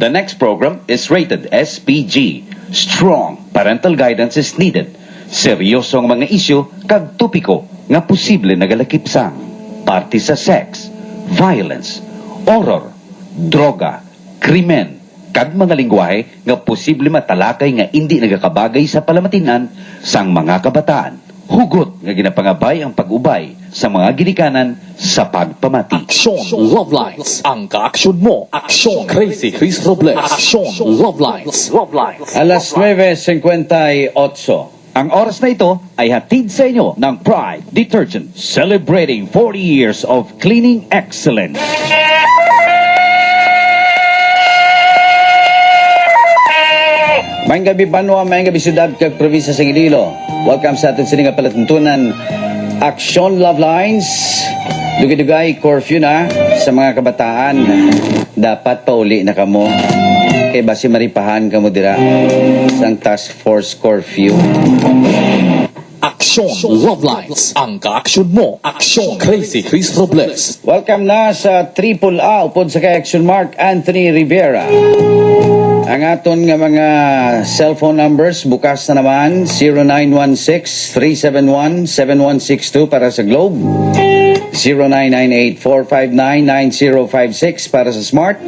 The next program is rated SPG. Strong parental guidance is needed. Seryoso ang mga isyu kag topiko nga posible nagalakipsang. Parte sa sex, violence, horror, droga, krimen, kag mga lingwahe nga posible matalakay nga hindi nagakabagay sa palamatinan sang mga kabataan. Hugot nga ginapangabay ang pag-ubay sa mga ginikanan sa pagpamati. Aksyon Love Lines. Ang ka-aksyon mo. Aksyon Crazy Chris Robles. Aksyon Love Lines. Love Lines. Alas 9:58. Ang oras na ito ay hatid sa inyo ng Pride Detergent, celebrating 40 years of cleaning excellence. Mayang gabi Banwa, mayang gabi Siyudad kag probinsya sa Iloilo. Welcome sa ating sininga palatuntunan Aksyon Love Lines. Dugay-dugay curfew na sa mga kabataan. Dapat pauli na kamo. Kay basi maripahan kamo dira sang task force curfew. Aksyon Love Lines. Ang ka-aksyon mo. Aksyon Crazy Chris Robles. Welcome na sa Triple A upod sa kay Action Mark Anthony Rivera. Ang aton nga mga cellphone numbers bukas na naman 0916-371-7162 para sa Globe, 0998-459-9056 para sa Smart,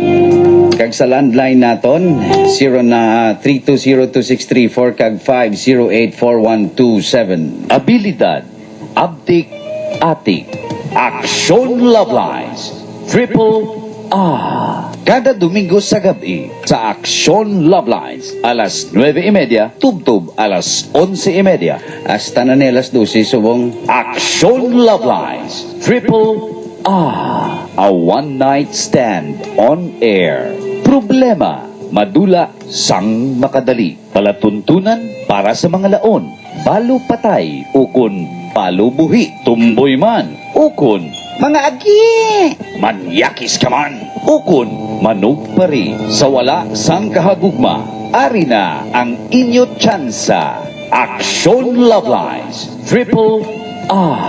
kag sa landline naton 0320263 kag 5084127. Abilidad, abdik, atik, Aksyon Love Lines, Triple A. Kada Domingo sa gabi sa Aksyon Love Lines, alas 9:30, tubtub alas 11:30. Hasta na ni alas 12 subong Aksyon Love Lines, Triple A. A one-night stand on air. Problema, madula, sang makadali. Palatuntunan para sa mga laon. Balo patay, ukon balo buhi. Tumboy man, ukon mga agi. manyakis ka man, ukon manugpari. Sa wala sang kahagugma, ari na ang inyo tsansa. Aksyon Love Lines, Triple A.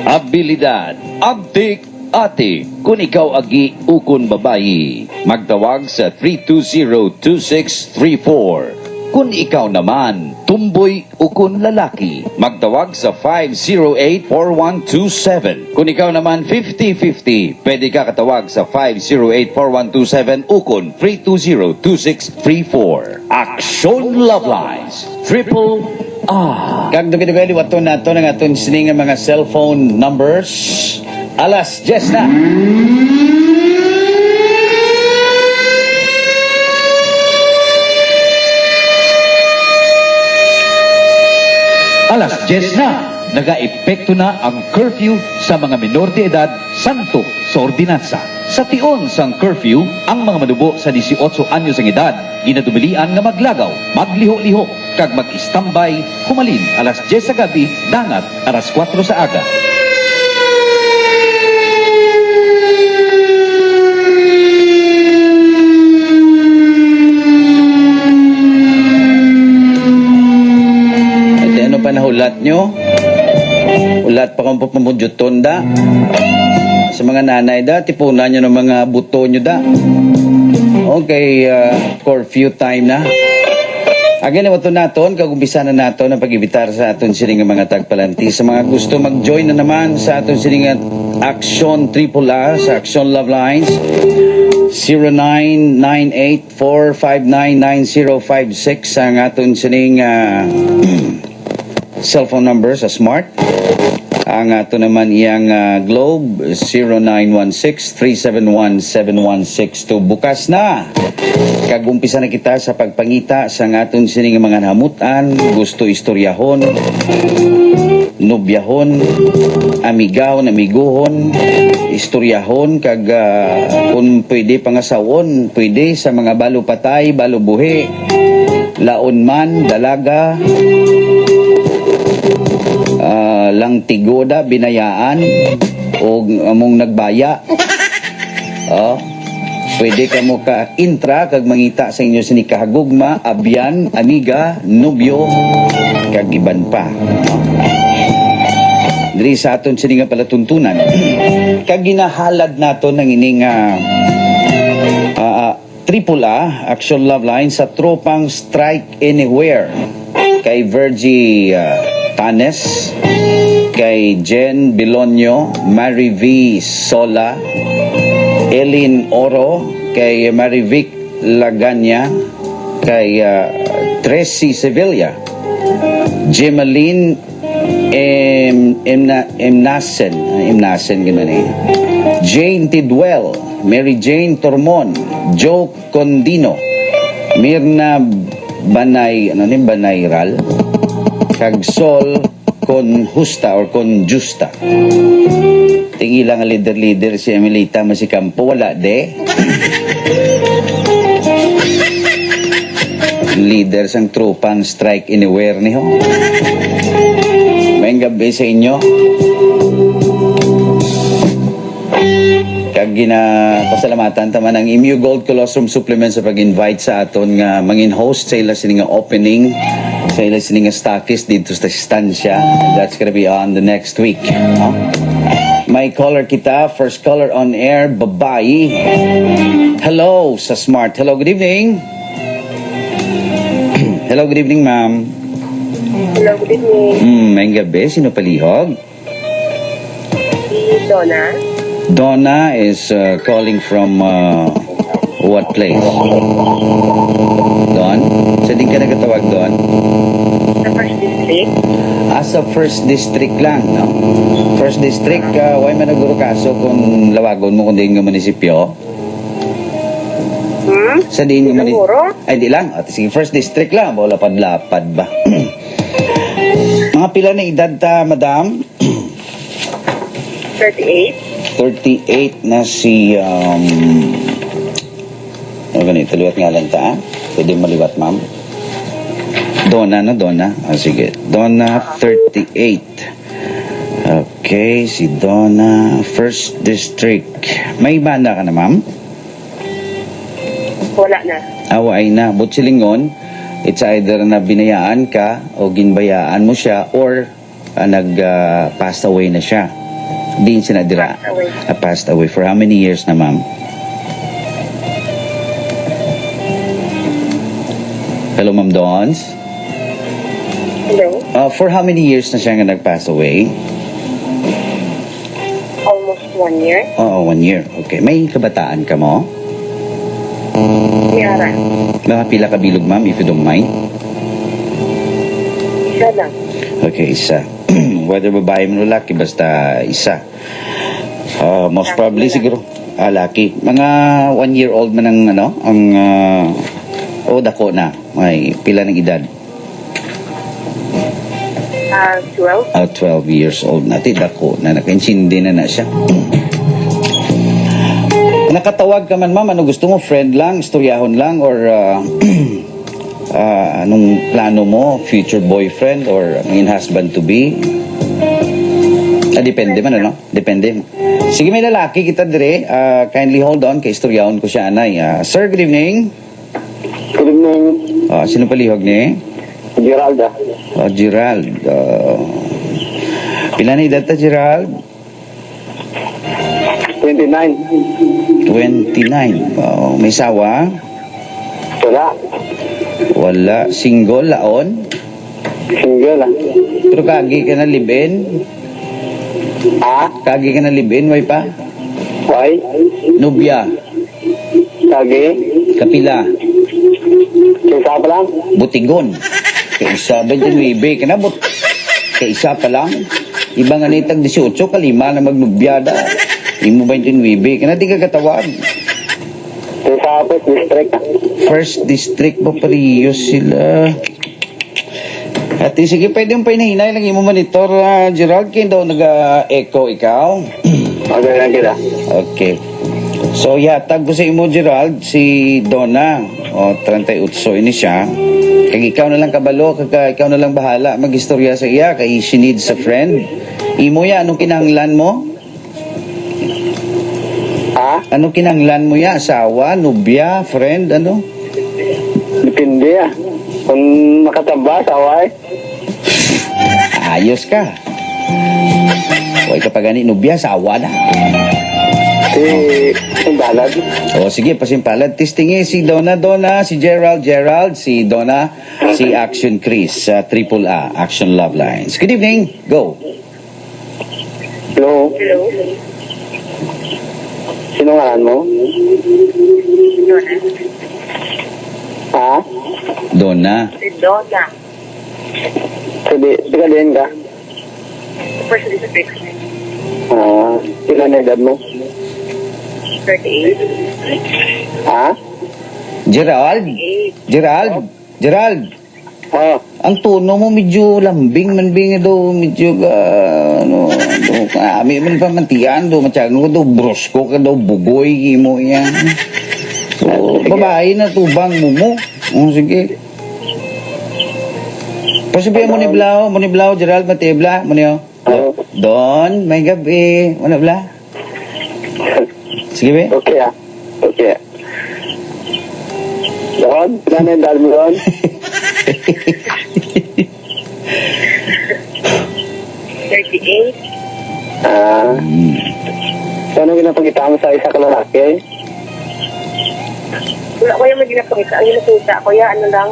Abilidad, abdik, ate, kung ikaw agi ukon babayi, magtawag sa 320-2634. Kung ikaw naman, tumboy ukon lalaki, magtawag sa 508-4127. Kung ikaw naman 50-50, pwede ka katawag sa 508-4127 ukon 320-2634. Aksyon Love Lines, Triple A. Kag dugay-dugay liwaton nato ng aton sining mga cellphone numbers. Alas 10 na. Alas 10 na, nag-aepekto na ang curfew sa mga minor de edad santo sa ordinansa. Sa tion sang curfew, ang mga manubo sa 18 anyos ang edad, ginadumilian nga maglagaw, magliho-liho, kag mag-istambay, humalin alas 10 sa gabi, dangat alas 4 sa aga. Panahulat nyo, ulat pa kung papamudyuton da. Sa mga nanay da, tipunan nyo ng mga buto nyo da. Okay, curfew time na. Again, ito naton, kagumpisa na nato ng pag-ibitar sa aton siling mga tagpalanti. Sa mga gusto mag-join na naman sa aton siling Aksyon Triple A, sa Aksyon Love Lines, 0998-459-9056 ang aton siling cellphone number sa Smart. Ang ato naman iyang Globe 0916-371-7162. Bukas na. Kagumpisa na kita sa pagpangita sa aton sining mga namutan, gusto istoryahon, nobyahon, amigahon, amiguhon, istoryahon, kag kung pwede pangasawon, pwede sa mga balo patay, balo buhi, laon man, dalaga, lang tigoda, binayaan o among nagbaya. Pwede ka mo ka intra kag mangita sa inyo sini kahagugma, abyan, amiga, nobyo, kag iban pa. Diri sa aton sini nga palatuntunan. Kag ginahalad nato ng ining Triple A, Action Love Line sa tropang Strike Anywhere. Kay Virgie Tanes, kay Jen Bilonyo, Mary V. Sola, Elin Oro, kay Marivic Laganya, kay Tracy Sevilla, Gemaline Imnasen gano'n eh. Jane Tidwell, Mary Jane Tormon, Joe Condino, Mirna Banayral, kag Sol Conjusta or Conjusta. Tingi lang ang leader si Emilita Masikampo, wala de. Leader sang tropang Strike Anywhere ni ho. May gabi sa inyo. Kag pasalamatan taman ang Imu Gold Colostrum Supplement sa pag-invite sa aton nga mangin host sa ila sini nga opening, sa ila sini nga stockist dito sa stansya. That's gonna be on the next week. No? May caller kita, first caller on air, babae. Hello sa Smart. Hello, good evening. Hello, good evening, ma'am. Hello, good evening. May gabi, sino palihog? Si Donna. Donna is calling from what place? Don? Saan din ka nagatawag, Don? Sa First District. Sa First District lang, no? First District, why man naguro kaso kung lawagon mo kung di nga munisipyo? Sa din nga Siguro? Ay, di lang. At sige, First District lang. Ba, lapad-lapad ba? Mga pila na edad ta, madam? 38. 38 na si ano ganito, liwat nga lang ta, pwede maliwat, ma'am. Donna, no? Donna? Sige. Donna, 38. Okay, si Donna, First District. May banda ka na, ma'am? Wala na. Away na. But silingon, it's either na binayaan ka o ginbayaan mo siya or nag-passed away na siya. Din siya nadira. Passed away. Passed away. For how many years na, ma'am? Hello, Ma'am Dons? Hello. For how many years na siya nga nag-pass away? Almost 1 year. Oo, 1 year. Okay. May kabataan ka mo? Tiara. Mga pila kabilog, ma'am, if you don't mind? Isa lang. Okay, isa. Whether babae mo o lalaki, basta isa. Most probably siguro laki. Mga 1-year-old man ang dako na. May pila ng edad. 12. 12 years old na. Dako na. Nakainsindi na siya. Nakatawag ka man, ma'am. Ano gusto mo? Friend lang? Istoryahon lang? Or anong plano mo? Future boyfriend? Or angin husband to be? Depende man, ano? Depende. Sige, may lalaki kita dire. Kindly hold on. Kay istoryahon ko siya, anay. Sir, good evening. Good evening, Sino palihog ni? Gerald. Gerald. Pila na edad ta, Gerald? 29. 29. May sawa? Wala. Wala. Single, laon? Single. Pero kagi ka na live-in? Kagi ka na live-in, way pa? Why? Nubya? Kagi. Kapila? Kaysa pa lang. Butigon? Kaisa 29 ka na, kaisa pa lang? Iba nga nitag 18, kalima na magnubyada. Imo 29 ka na, di ka katawag. Kaysa First District. First District ba parehiyos sila? At sige, pwede yung pinahinay lang imo monitor, Gerald, kayo daw nag-echo ikaw. Okay lang kita. Okay. So, yatag ko sa imo, Gerald, si Donna. 38 ini siya. Kag ikaw na lang kabalo, kag ikaw na lang bahala magistorya sa iya, kay she needs a friend. Imo ya, anong kinahanglan mo? Anong kinahanglan mo ya? Asawa, nubya, friend, ano? Depende kung makataba, saway. Ayos ka. Huwag ka pa gani, nubya, asawa na. Simbalad. O sige, pasimpalad. Testing si Donna, si Gerald, si Donna, si Action Chris sa Triple A, Action Love Lines. Good evening. Go. Hello. Hello? Sino ngalan mo? Ha? Donna. Si Donna. Sige din ka. First is 6. Ilan na edad mo? 38. Ha? Gerald. Oh. Ang tono mo medyo lambing, manbing daw, medyo kami man pamantian daw, matyagan ko daw, brosko ka daw, bugoy, mo yan. So, babae na tubang mo. Sige. Pasabihan mo ni Blau, Gerald, matibla, mo niyo. Don, may gabi, wala bla. Sige be. Okay ah. Okay. Don, ilan na edad mo doon? 38. Ano ginapagita mo sa isa ka lalaki? Wala ko yung maginapakita. Ang ginapakita ko ano lang,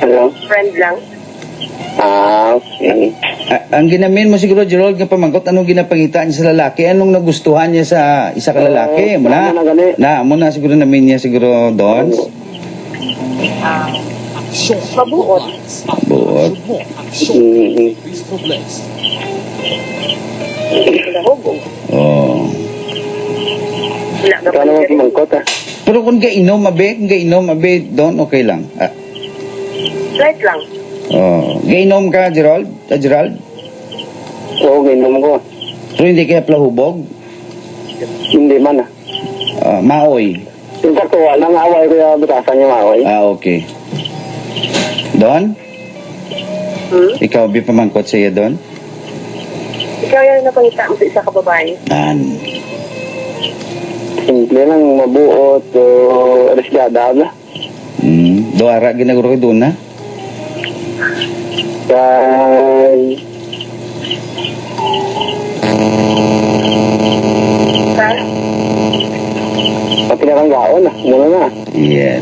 Ano? friend lang. Okay. Ang ginamin mo siguro, Gerald, nga pamangkot, anong ginapangita niya sa lalaki? Anong nagustuhan niya sa isa ka lalaki? Muna, ano na gani? muna siguro namin niya siguro, Don. Aksyon. Mabuot. Buot. Aksyon. Chris Robles. Wala hubog. Oh. Wala ka Ikaw naman pumangkot ah. Pero kung gainom, abe, Don, okay lang. Slight lang. Oh. Gainom ka, Gerald? Gerald? Oo, ginom ko. Pero hindi kaya plahubog? Hindi man ah. Maoy. Yung katuwa lang, away ko yung butasan niya away. Okay. Don? Ikaw, bi pamangkot sa iyo, Don? Ikaw yung napangita mo sa isa ka babae. Simple lang, mabuot, o resgada na. Doara, ginaguro ko doon na? Kay... Sa? Pati na kang gaon ah, muna na. Yeah.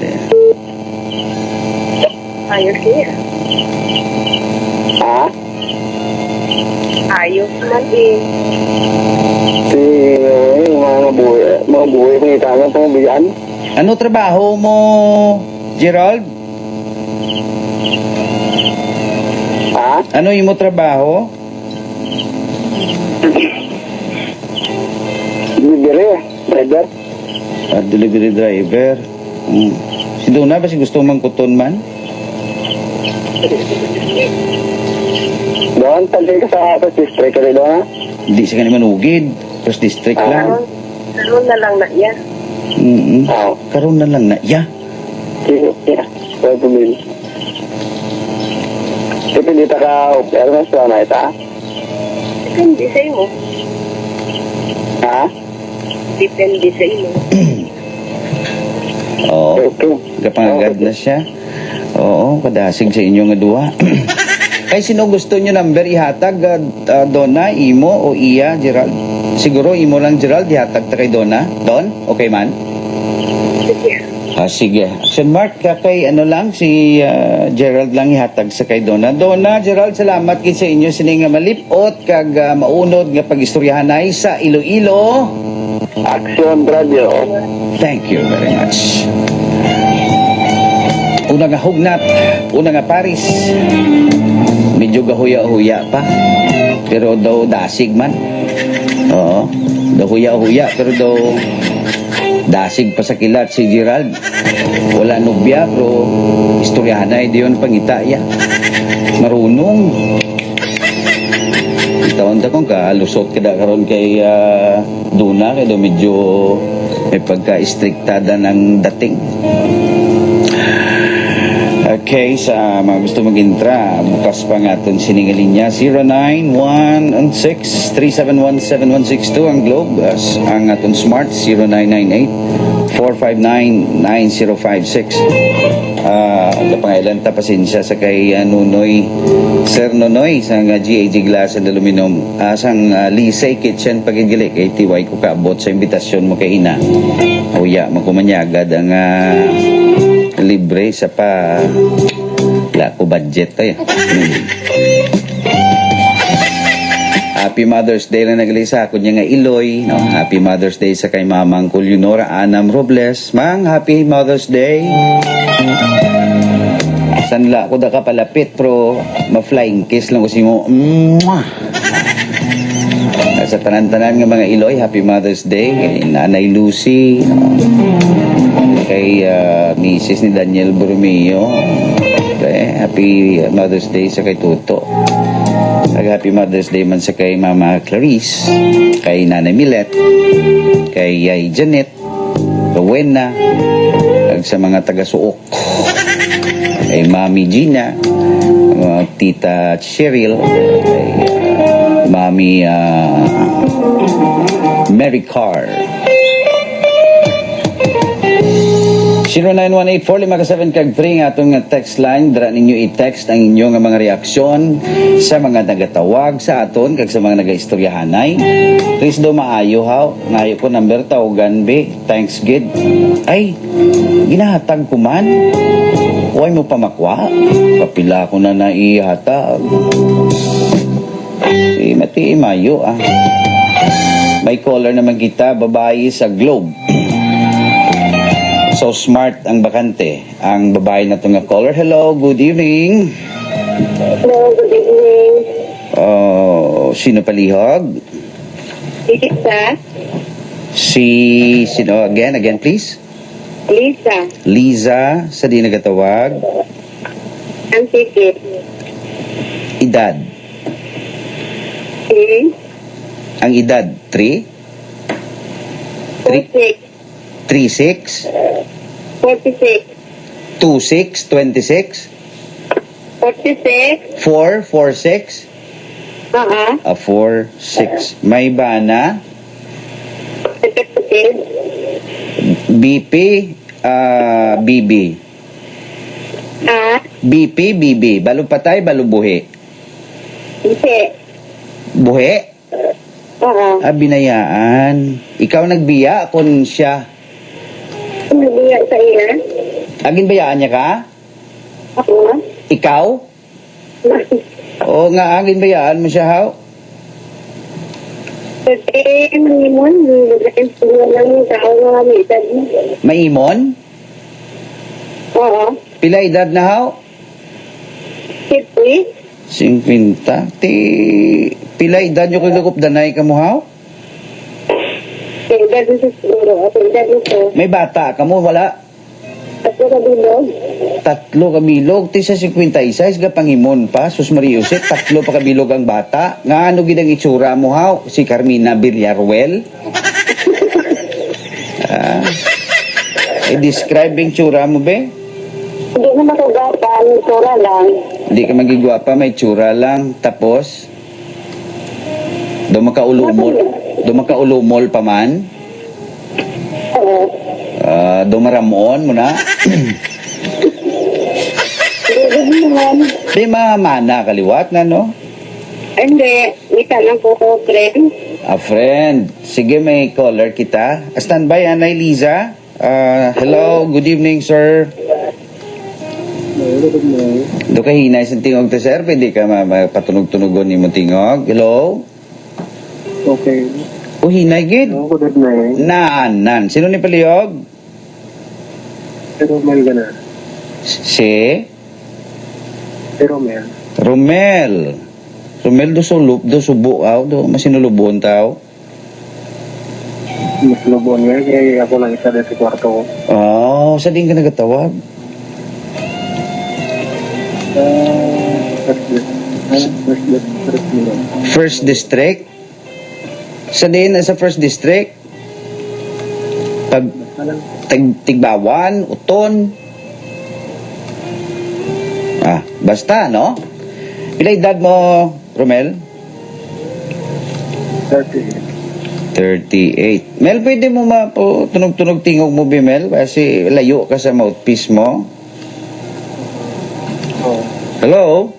Ayos niya. Ha? Ayos man eh. Si, yung mga buhay kung itangan sa mabiyan. Ano trabaho mo, Gerald? Ha? Ano yung mo trabaho? Bibiri, brother. Delivery driver. Si Donna ba si gusto mangkuton man? Doon, talsin ka sa first district ka rin doon ha? Hindi siya kanina manugid. First district lang. Karoon na lang na yan. Oo. Karoon na lang na. Yeah. Sige, yeah. Pwede bumili. Dito ka, pero mas na ito ha? Depende sa imo. Ha? Depende sa imo. Oo. Okay. Kapangagad na siya. Oo, kadasig sa inyo nga duwa. Kay sino gusto nyo number ihatag? Donna, Imo o Iya, Gerald? Siguro Imo lang, Gerald, ihatag ta kay Donna. Don? Okay man? Sige. Sige. Action mark ka kay ano lang, si Gerald lang ihatag sa kay Donna. Donna, Gerald, salamat kay sa inyo sining nga malipot kag maunod nga pagistoryahanay sa Iloilo. Action Radio. Thank you very much. Una nga hugnat, una nga Paris. Medyo gahuya-huya pa. Pero daw dasig man. Oo. Daw huya-huya pero daw dasig pa sa kilat si Gerald. Wala nobya pero istoryahanay diyon pangita ya. Marunong. Taon ta kung kalusot kada karon kay Duna kay do medyo may pagka-istriktada ng dating. Okay, sa mga gusto mag-intra, bukas pa nga itong siningalinya 0916-371-7162 ang Globe, ang atong Smart 0998-459-9056. Kapangailan ta pasensya sa kay Nunoy, Sir Nunoy sang GAG Glass and Aluminum, sang Lisay Kitchen pagigili kay tiway ko kaabot sa imbitasyon mo kay ina. Uya magkumanyagad ang libre sa pa wala ko budget tayo. Happy Mother's Day na naglisa ako niya nga Iloy, no? Happy Mother's Day sa kay Mamang Culyonora Anam Robles. Mang, Happy Mother's Day. Sanla ko da ka palapit pero ma-flying kiss lang ko si mo. Mwah! Sa tanan-tanan nga mga Iloy, Happy Mother's Day kay Nanay Lucy, no? Kay Mrs. ni Daniel Borromeo. Okay, Happy Mother's Day sa kay Tuto. Happy Mother's Day man sa kay Mama Clarice, kay Nanay Milet, kay Yay Janet, Rowena, ag sa mga taga-suok, kay Mami Gina, Tita Cheryl, kay Mami Mary Carr. 0918-457 kag 3 nga atong text line. Dara ninyo i-text ang inyong mga reaksyon sa mga nagatawag sa aton kag sa mga nagaistoryahanay. Please do maayo haw. Ngayo ko number tawagan be. Thanks gid. Ay, ginahatag ko man. Huwag mo pamakwa. Kapila ko na naihatag. Mati mayo ah. May caller naman kita, babae sa Globe. So smart ang bakante. Ang babae na itong caller. Hello, good evening. Hello, good evening. Sino palihog? Lisa? Sino? Again please. Lisa. Liza, sa di nagatawag. Ang ticket. Edad. Ang edad, 3? 46. 36? 46. 26? 26? 46. 4? 46? 4, 6. May bana? Executive. BP? BB? BP, BB. Balo patay, balo buhi? Hindi. Buhi? Binayaan. Ikaw nagbiya, kun siya. Nabiya sa iya. Agin bayaan niya ka? Ikaw? Oo nga, agin bayaan mo siya, haw? Kasi, minimum, naglaking puno lang yung tao na mitad. Maimon? Oo. Pila edad na, haw? Sipri. 50. Pila edad nyo kagagop danay ka mo, haw? Edad nito siguro. Edad nito. May bata ka mo, wala? Tatlo ka bilog. 3 kabilog, ti sa 56, ga pangimon pa, sus Mariusip, 3 pa kabilog ang bata. Nga ano ginang itsura mo, haw? Si Carmina Villarruel? Describing tsura mo, be? Hindi na makagapa. Ang itsura lang. Hindi ka magigwapa, may tsura lang. Tapos, dumakaulumol pa man. Oo. Dumaramon mo na. Hindi naman. Di mamana kaliwat na, no? Hindi. Kita lang po ko, friend. Friend. Sige, may caller kita. Standby, Anay Liza. Hello, good evening, sir. Do ka hinay sa tingog to, sir? Pwede ka patunog-tunogon ni mo tingog? Hello? Okay. Hinay, gid. Good evening. Naanan. Sino ni palihog? Pero Mel ka na. Si? Pero Mel. Romel. Romel do subo aw, do masinulubon tao. Mas lubon nga. Kaya ako lang isa dito sa kwarto ko. Sa din ka nagatawag? First district? Sa din sa first district? Tigbawan, Uton. Basta, no? Pila edad mo, Romel? 38. Mel, pwede mo tunog-tunog tingog mo, Bimel? Kasi layo ka sa mouthpiece mo. Hello?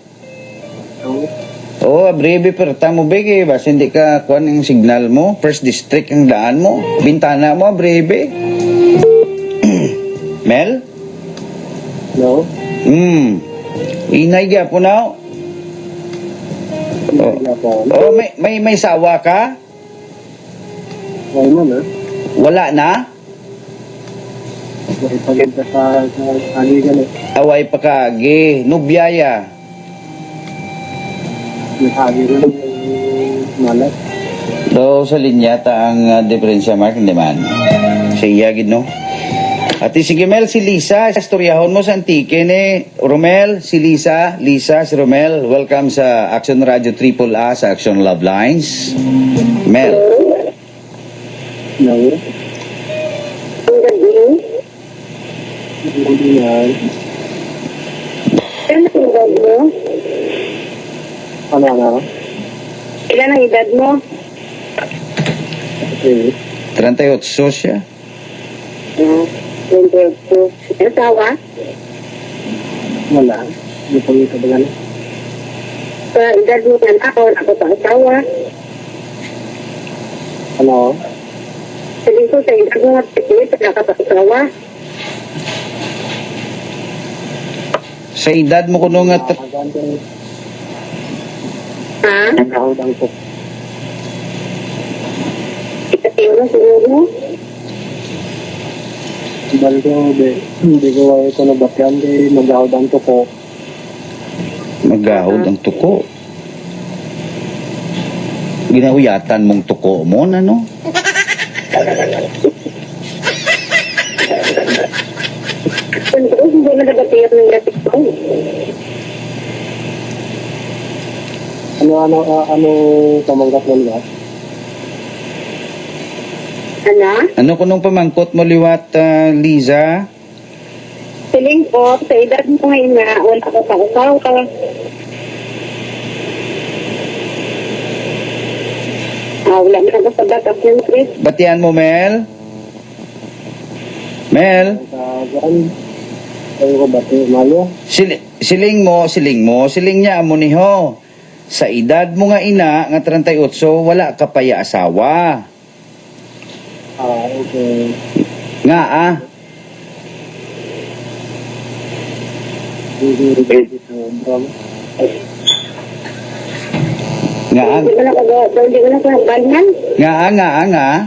Oo, breve pero tamo bigay bas hindi ka kuan ang signal mo. First district ang daan mo. Bintana mo breve. Mel? No? Inay gyapon na. Wala po. Oh, may sawa ka? Wala na. Wala na? May paganda sa aligan eh. Away pa kaagi. Nubyaya. Nasabi rin yung malat. Do sa linya ta ang diferensya mark hindi man. Siya gid no. At sige Mel, si Lisa, istoryahon mo sa antike ni Romel, si Lisa, si Romel. Welcome sa Action Radio Triple A sa Action Love Lines. Mel. No? Ang gabi. Hindi yan. Ilan ang edad mo? Ano? Ilan ang edad mo? Okay. 38 siya. 28. Ang asawa? Wala. Hindi po yung kabagan. Sa edad mo yan ako, ako sa asawa. Ano? Sabihin ko sa edad mo at pikit, ako sa asawa. Sa edad mo kuno nga Ha? Nakahudang po. Ikating mo siguro? Balik ko, hindi ko ito nabakyan kay maghahudang to po. magahod ang tuko. Ginahuyatan mong tuko mo ano? Hindi mo nagatiyak ng gatik ko. Ano pamanggap mo ba? Ano? Ano kunong pamangkot mo liwat Liza? Piling ko, sa edad mo ngayon nga, wala ka sa asawa. Wala mo na sa backup ng Chris. Batian mo Mel? Mel? Sa dyan, ayaw ko ba ito, Mario? Siling niya amo ni ho. Sa edad mo nga ina nga 38 wala ka pa ya asawa. Okay. Nga Hindi ko bro. Hindi ko na kagabalman. nga.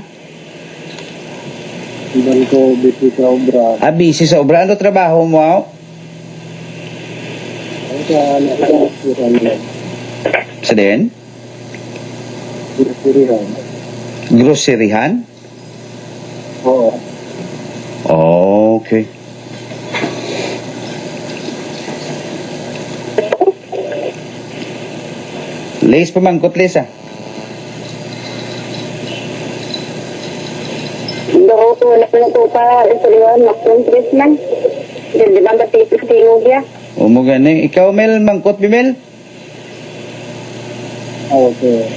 Ibang ko busy sa obra. Busy sa obra. Ano trabaho mo? Sa din? Groceryhan? Oo. Okay. Lace pamangkot, Lace Doko ko, wala ko na ito pa, isuliwan, makong Chris man. Hindi ba batipis tingog ya? Mo gani. Ikaw, Mel, mangkot, Bimel? Okay.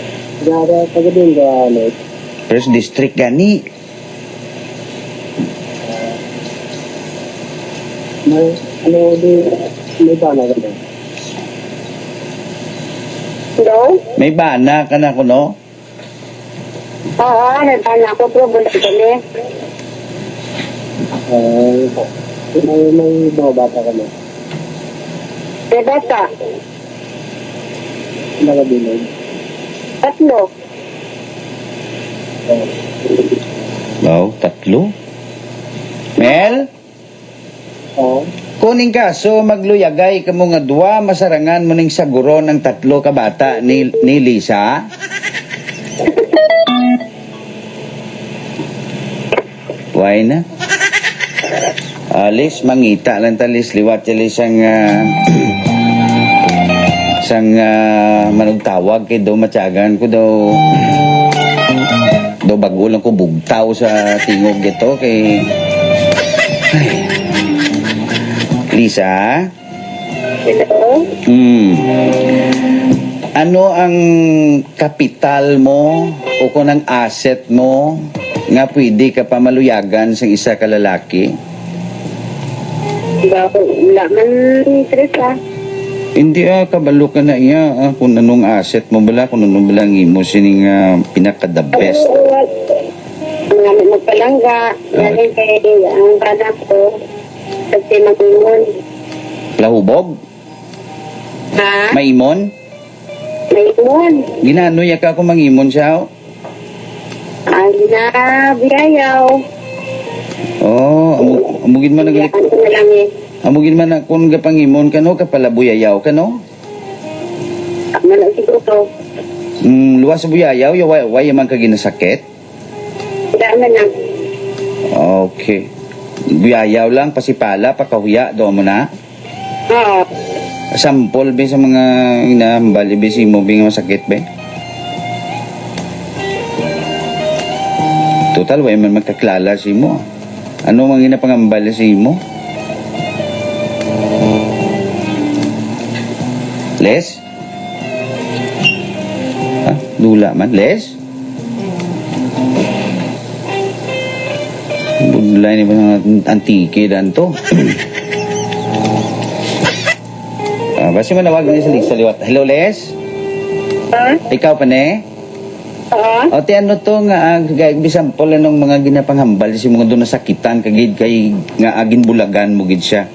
Gara, tagadin ba, Alex? First district gani. May bana ka ba? Hello? May bana ka na kuno? Oo, nagtana ako, pero bulat kami. May mga bata ka ba? May bata, Nakabinog? 3. Wow, 3. Mel? Oo. Kuning kaso magluyagay ka mo nga 2 masarangan mo ning saguro ng 3 ka bata ni Lisa. Why na? Alis mangita lang talis liwat talis ang manugtawag kay do matyagan ko do bago lang ko bugtaw sa tingog ito kay Lisa. Hello? Ano ang kapital mo o kung ang asset mo nga pwede ka pa maluyagan sa isa ka lalaki? Wala man Chris Hindi kabalo ka na iya kung anong asset mo bala, kung anong bala ang imo sining pinaka the best. Ang namin magpalangga, galing kay ang anak ko, kasi mag-imon. Plahubog, Ha? maimon. May imon. Ginano ya ka kung mangimon siya? Ang nabiyayaw. Oh, amugin man Iyakan ko na lang eh. amugin man kung gapangimon ka no kapalabuyayaw ka no. Ako lang siguro to. Luwas sa buyayaw, way man ka ginasakit. Daan lang. Okay. Buyayaw lang, pasipala, pakahuya, doon mo na. Oo. Sampol be sa mga inambali be si mo bing masakit be. Total, way man magkaklala si mo. Ano mang ginapangambali si mo? Les? Lula man. Les? Budlay ni ba ng antike dan to? Basi manawag na sa liwat. Hello, Les? Ha? Ikaw pa ne? Oo. O ti ano to nga bisampol anong mga ginapanghambal si mga doon nasakitan kagid kay nga agin bulagan mo gid siya.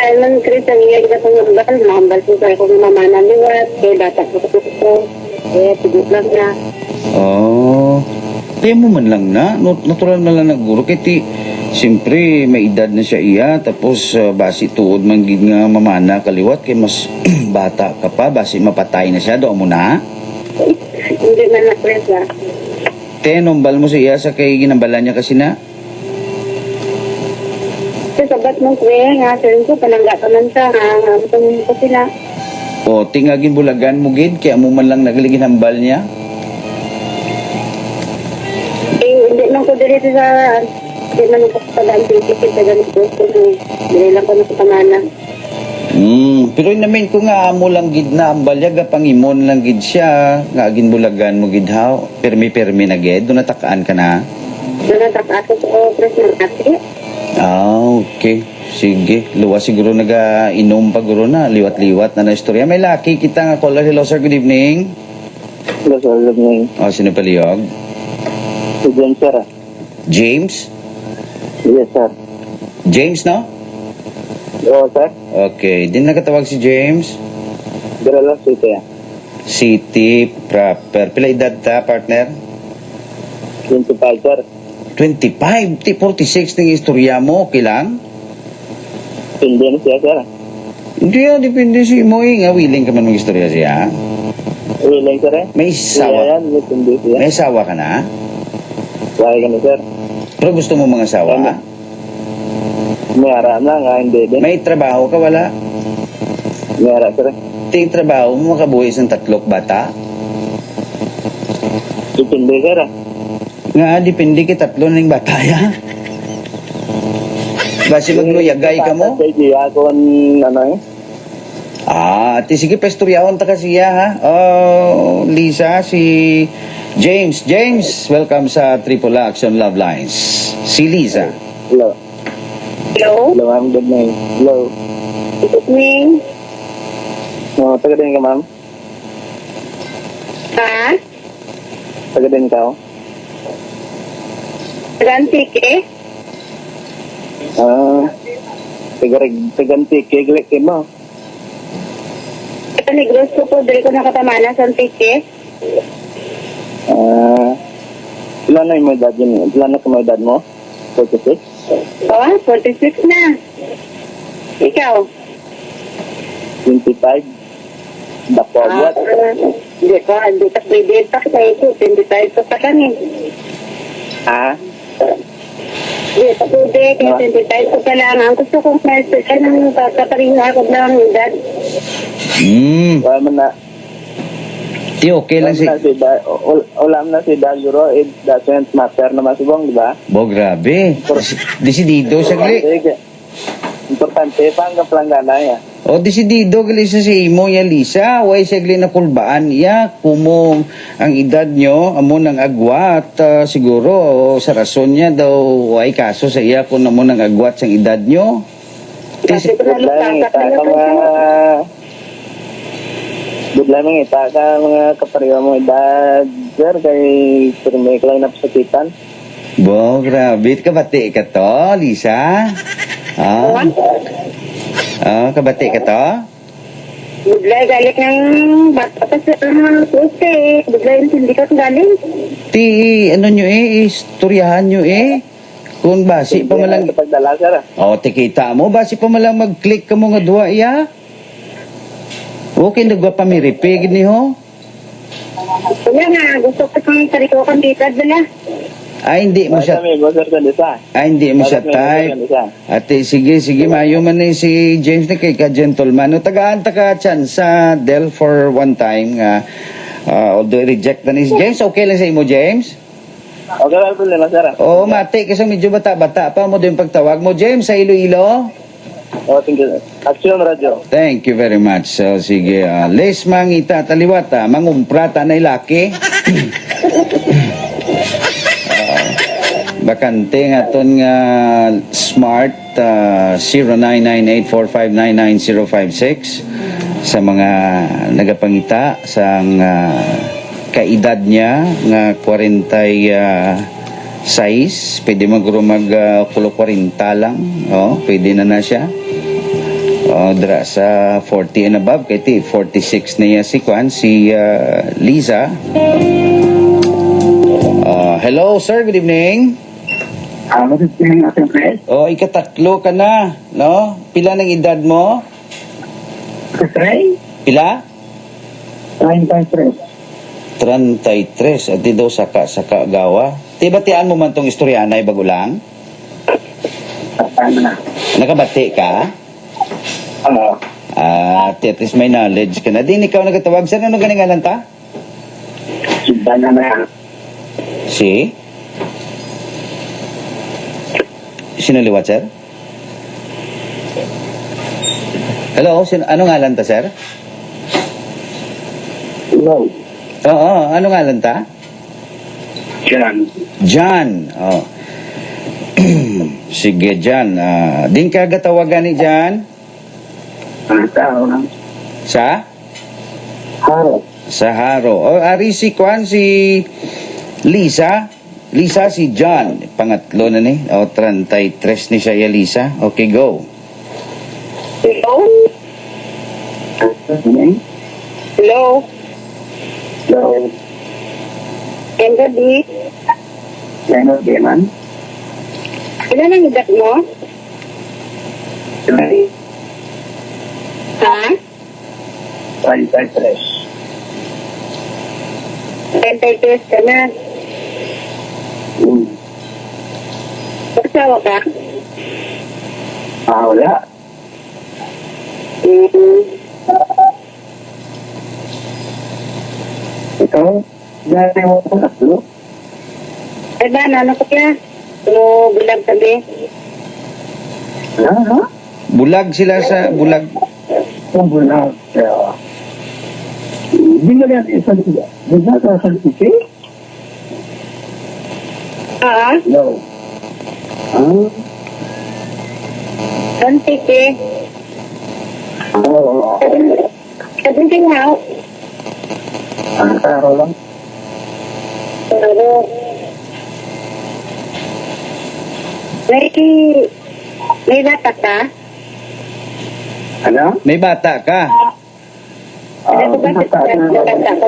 Alam, Chris, ang iya kita pangambal. Mahambal ko kayo kung mamana liwat. Kaya bata ko ko. Kaya tigot lang na. Oh. Kaya mo man lang na natural man lang naguro kay ti siyempre may edad na siya iya tapos basi tuod man gid nga mamana kaliwat kay mas bata ka pa basi mapatay na siya do mo na. Hindi man na, Chris, ha? Te nombal mo sa iya sa kay ginambalan niya kasi na. Kasi sabat mo, Chris, nga, sir ko, panangga ka man siya, ha? Tumulong ko sila. O tingagin bulagan mo gid kaya mo man lang nagligin hambal niya. Hindi man ko dito sa... Hindi man ko sa pag-antikipid sa ganito. Hindi lang ko na sa panana. Pero namin ko nga amo lang gid na ambalya pangimon lang gid siya nga agin bulagan mo gid haw permi na gid do natakaan ka na. Nanatak ako ko, Chris, ng ate. Okay, sige luwas siguro naga-inom pa guro na liwat-liwat na istorya may laki kita nga caller. Hello sir, good evening. Hello, sir. Good evening. Sino palihog? Si James, sir. James? Yes, sir. James no? Oo, sir. Okay, din nakatawag si James. Dira lang, City, City proper. Pila edad ta partner? 25, sir. 25, 46 ng istorya mo, okay lang? Hindi na siya, sir. Hindi depende si mo nga willing ka man mag-istorya siya. Willing, sir, eh. May sawa. Yan, hindi siya. May sawa ka na? Why ka na, sir? Pero gusto mo mga sawa? May harap na nga, hindi din. May trabaho ka wala? May harap, sir. Ting trabaho mo makabuhi ng tatlok bata? Hindi, sir. Nga, depende ki tatlo ng bata ya. Basi magluyagay ka mo? Sa idea ko, ano eh. Ati sige, pesturyawan ta kasi ha. Oh, Lisa, si James. James, welcome sa Triple Action Love Lines. Si Lisa. Hello. Hello? Hello, ma'am. Good morning. Hello. Good evening. Taga din ka, ma'am? Ha? Taga din ka, oh? Taga-antike? Taga-antike, galik mo. Ito, Negros ko po, dali ko nakatamana sa antike. Ilan na yung edad yun? Ilan na yung edad mo? 46? Oo, 46 na. Ikaw? 25? Dako agwat? Hindi ka pwede pa sa ito. 25 pa pa lang eh. Ha? Hindi ka pwede, kaya 25 pa pa lang. Ang gusto kong pwesto ka nang kakaparin ako ng edad. Wala man na. Di okay lang si... Wala man na si Daguro. It doesn't matter naman si Bong, di ba? Bo, grabe. Desidido siya gali. Importante pa ang kaplanggana ya. O desidido gali sa si imo ya Lisa. Way siya gali na kulbaan iya. Kumong ang edad nyo, amo ng agwat. Siguro sa rason niya daw way kaso sa iya kung amo ng agwat sa edad nyo. Kasi ko na Biglang lutakak ita na ka lang. mga... Biglang ita ka mga kapariwa mo edad, sir, kay pirmi ka lang napasakitan. Bo, grabe. Kabati ka to, Lisa? Ah? Ah, kabati ka to? Bigla galit ng bata pa sa puste. Bigla yung sindikat galing. Ti, ano nyo istoryahan nyo Kung basi pa malang... Sa pagdala, sir. O, tikita mo, basi pa malang mag-click ka mo nga duwa, iya? Okay, nagwa pa may repeat ni ho? Kaya nga, gusto ko itong sarito kang tita dala. Ay, hindi mo siya... Amigo, sir, sa disa. Ay, hindi mo siya Bakit may type. amigo sa disa? Ate, sige, mayo man ni si James na kay ka-gentleman. No, tagaan ka chance sa Del for one time nga. Although reject na ni si James, okay lang sa imo, James? Okay, wala problema, sir. Oo, mati, kasi medyo bata-bata pa mo din pagtawag mo. James, sa Iloilo? Oh, thank you, sir. Action Radio. Thank you very much. So, sige, les mangita taliwata, mangumprata na ilaki. Bakante nga ton nga smart 0998459956 sa mga nagapangita sa kaedad niya nga 46 pwede maguro mag 40 lang pwede na siya dra sa 40 and above kay 46 na si Kwan si Liza. Hello sir, good evening. Magiging ating press. Ikatatlo ka na, no? Pila ng edad mo? Kasay? Pila? 33. 33. At di daw saka gawa. Tibatian mo man tong istoryanay bagulang? Paano na? Nakabati ka? Oo. At least may knowledge ka na. Di ikaw nagatawag. Saan ano ganing alam ta? Sudan na na. Si? Sino liwat, sir? Hello? Anong ngalan ta, sir? Hello. Oo, anong ngalan ta? Jan. John. Sige, John. Din ka gatawagan ni John? Ang tao lang. Sa? Haro. Sa Haro. Ari si Kwan, si Lisa. Lisa, si John. Pangatlo na ni. 33 ni siya, Lisa. Okay, go. Hello? Ano? Hello? Hello. Ang gabi. Ano man? Ilan ang edad mo? Hello. Ha? 33. 33 ka na. Asawa ka? Wala. Ito, dati mo ko tatlo. Ay ba, ano ko kaya? Bilang sabi. Ha? Bulag sila sa bulag. Kung bulag. Hindi na yan isang siya. Hindi na ito isang siya. Ha? No. Kantik eh. Oo. Sabing tinghaw. Ang taro lang. Pero, may bata ka? Ano? May bata ka. Ano ko ba? Bata ka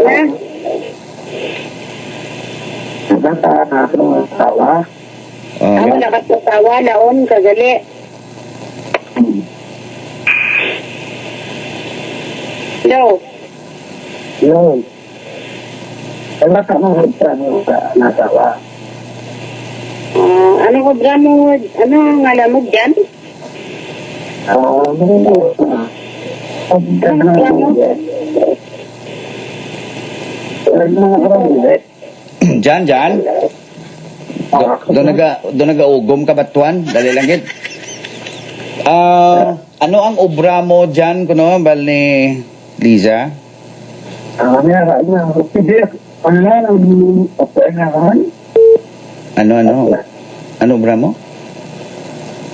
na? Bata na ako ng asawa. Wala ka sa tawa, laon, kagali. Hello? Yun. Wala ka ng asawa. Ano ko ba mo, ano ang alam mo dyan? Jan. Do naga-ugom ka batuan? Dali lang gid. Ano ang obra mo dyan, kuno, bal ni Liza? Ano? Ano obra mo?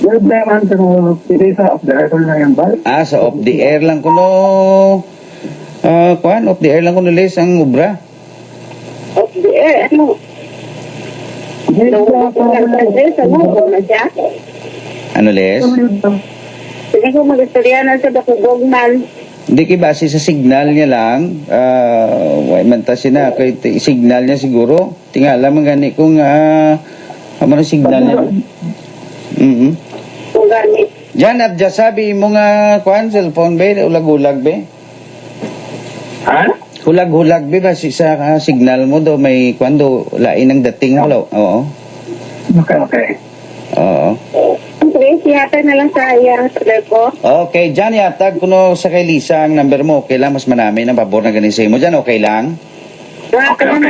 Good naman, pero pili sa off the record na yan ba? Sa off the air lang kuno off the air lang kuno les ang obra. Of the air, ano? Ano ko lang sa ano na siya? Ano les? Sige ko mag-istorya na sa Bakugog man. Hindi kay base sa signal niya lang, way man ta sina kay signal niya siguro. Tingala man gani kung amo na signal niya. Kung gani. Jan at sabi mo nga kuan cellphone be ulag-ulag be. Ha? Hulag-hulag be base sa signal mo do may kuan do lain ang dating mo. Oo. Okay. Oo. Siyempre, siyata na lang sa iyang ko. Okay, Jan yatag kuno sa kay Lisa ang number mo. Okay lang mas manami ng pabor na ganin sa imo Jan, okay lang? Okay lang.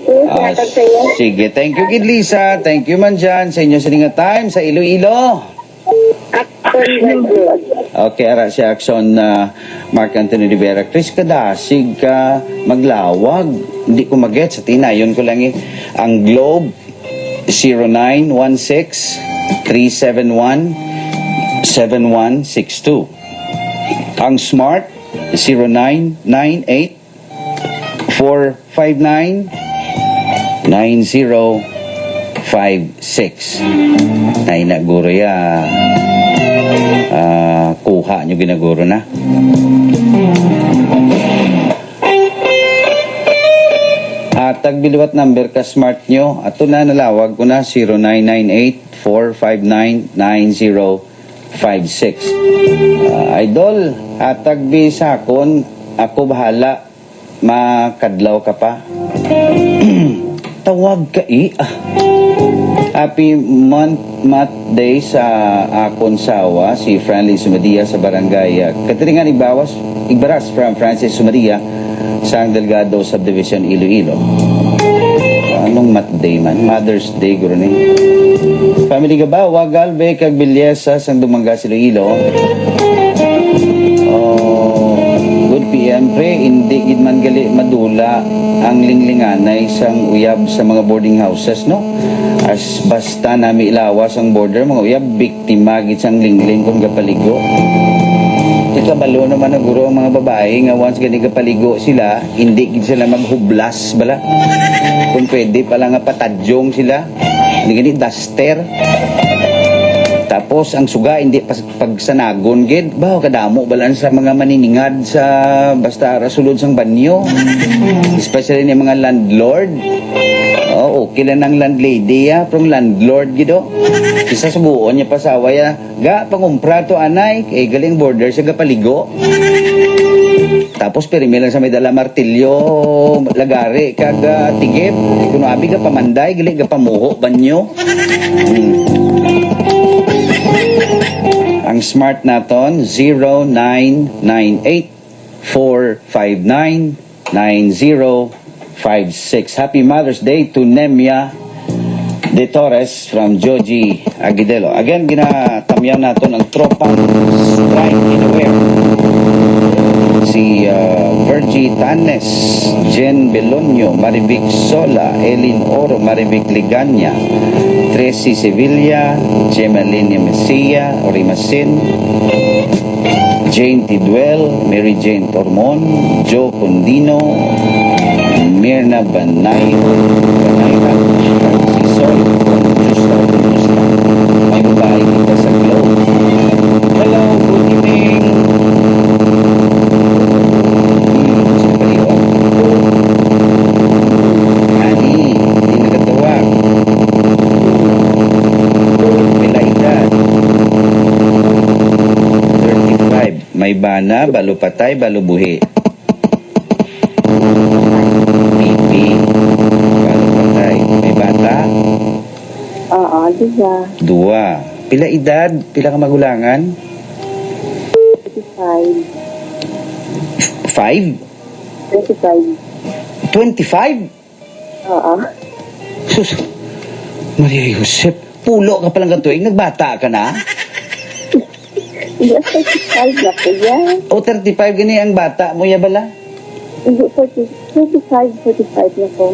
Siyata sa iyo. Sige, thank you kid Lisa. Thank you man dyan sa inyo sininga time sa Iloilo. Okay, ara si Action Mark Anthony Rivera. Chris Kadasig ka maglawag. Hindi ko maget sa tinayon ko lang ang Globe 0916-371-7162. Ang Smart 0998-459-9056. Nay na guro ya kuha nyo ginaguro na. Atag biliwat number ka smart nyo. Ato na nalawag ko na 0998-459-9056. Idol, atag bi sakon, ako bahala. Makadlaw ka pa. Tawag ka Happy month day sa akon sawa, si Francis Sumadia sa barangay Katiringan Igbaras from Francis Sumadia sa Delgado Subdivision, Iloilo. Anong mat day man? Mother's Day, guro ni. Family ka ba? Wagalbe, kag Bilyesa, sang Dumangas, Iloilo. Good PM, pre. Hindi gid man gali madula ang linglinganay sang uyab sa mga boarding houses, no? As basta nami ilawas ang border, mga uyab, biktima gid sang lingling kung gapaligo. Ikabalo naman ang guro ang mga babae nga once gani kapaligo sila, hindi gid sila maghublas bala. Kung pwede pala nga patadyong sila, hindi gani duster. Tapos ang suga hindi pagsanagon gid, bawo kadamo balan sa mga maniningad sa basta rasulod sang banyo. Especially ni mga landlord. Okay lang ng landlady from landlord gido. Isa subuon niya pasawa ya, ga pangumpra to anay, kay galing border sa gapaligo. Tapos pirmi lang sa may dala martilyo, lagari kag tigip, kuno abi ka pamanday, gali ka pamuho banyo. Ang smart naton 0998-459-9056. Happy Mother's Day to Nemia De Torres from Joji Agudelo. Again, ginatamyaw naton ang tropang Strike Anywhere. Si Virgie Tanes, Jen Belonio, Marivic Sola, Elin Oro, Marivic Liganya, Tracy Sevilla, Gemaline Messia, Orimasin, Jane Tidwell, Mary Jane Tormon, Joe Condino, Mirna Banay, si Sol, Justa, may babae kita sa Globe. Hello, good evening. Ani, hindi nakatawag. Pila edad? 35. May bana, balo patay, balo buhi. Dua. Pila edad? Pila ka magulangan? 25. 5? 25. 25? Oo. Sus, Maria Josep, pulo ka palang katuig, nagbata ka na? Hindi, 35 na po yan. O 35 gani ang bata mo ya bala? Hindi, 45 na po.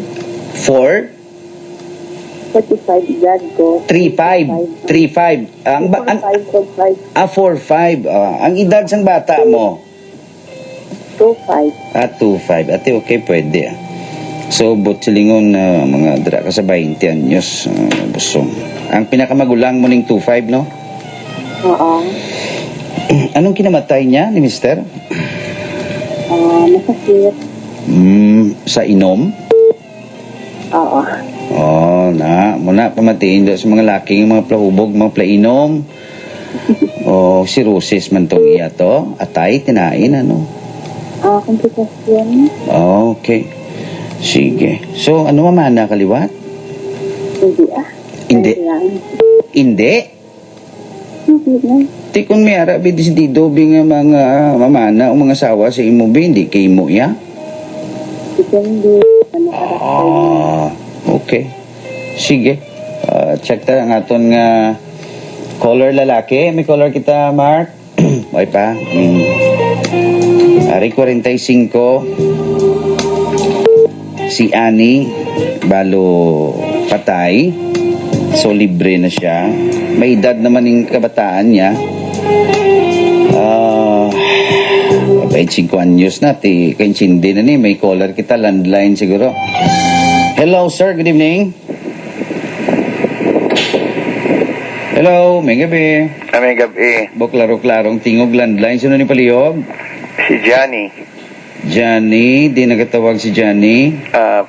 4? 45 edad ko. 3-5. 3-5. Ang, ba, ang, 45, 4-5. Ang edad sang bata mo? 25. 2-5. Ate, okay, pwede. So, silingon na mga dra ka sa 20 anyos. Busong. Ang pinakamagulang mo ning 2-5, no? Oo. Anong kinamatay niya ni Mister? Masakit. Sa inom? Oo. Muna pamatiin do sa mga laking mga plahubog, mga plainom. Cirrhosis man tong iya to. Atay, tinain, ano? Komplikasyon. Okay. Sige. So, ano mamana kaliwat? Hindi Hindi. Hindi? Hindi na. Ti kung may ara, bidis dido, nga mga mamana o mga sawa sa imo, hindi kay mo, ya? Depende. Ano karakter. Okay. Sige. Check ta ang aton nga color lalaki. May color kita, Mark? May pa? Ari 45. Si Annie, balo patay. So, libre na siya. May edad naman yung kabataan niya. 5 anyos na. Kainchindi na ni. May caller kita. Landline siguro. Hello, sir. Good evening. Hello. May gabi. May gabi. Klaro-klarong tingog landline. Sino ni palihog? Si Johnny Johnny. Di nagatawag si Johnny.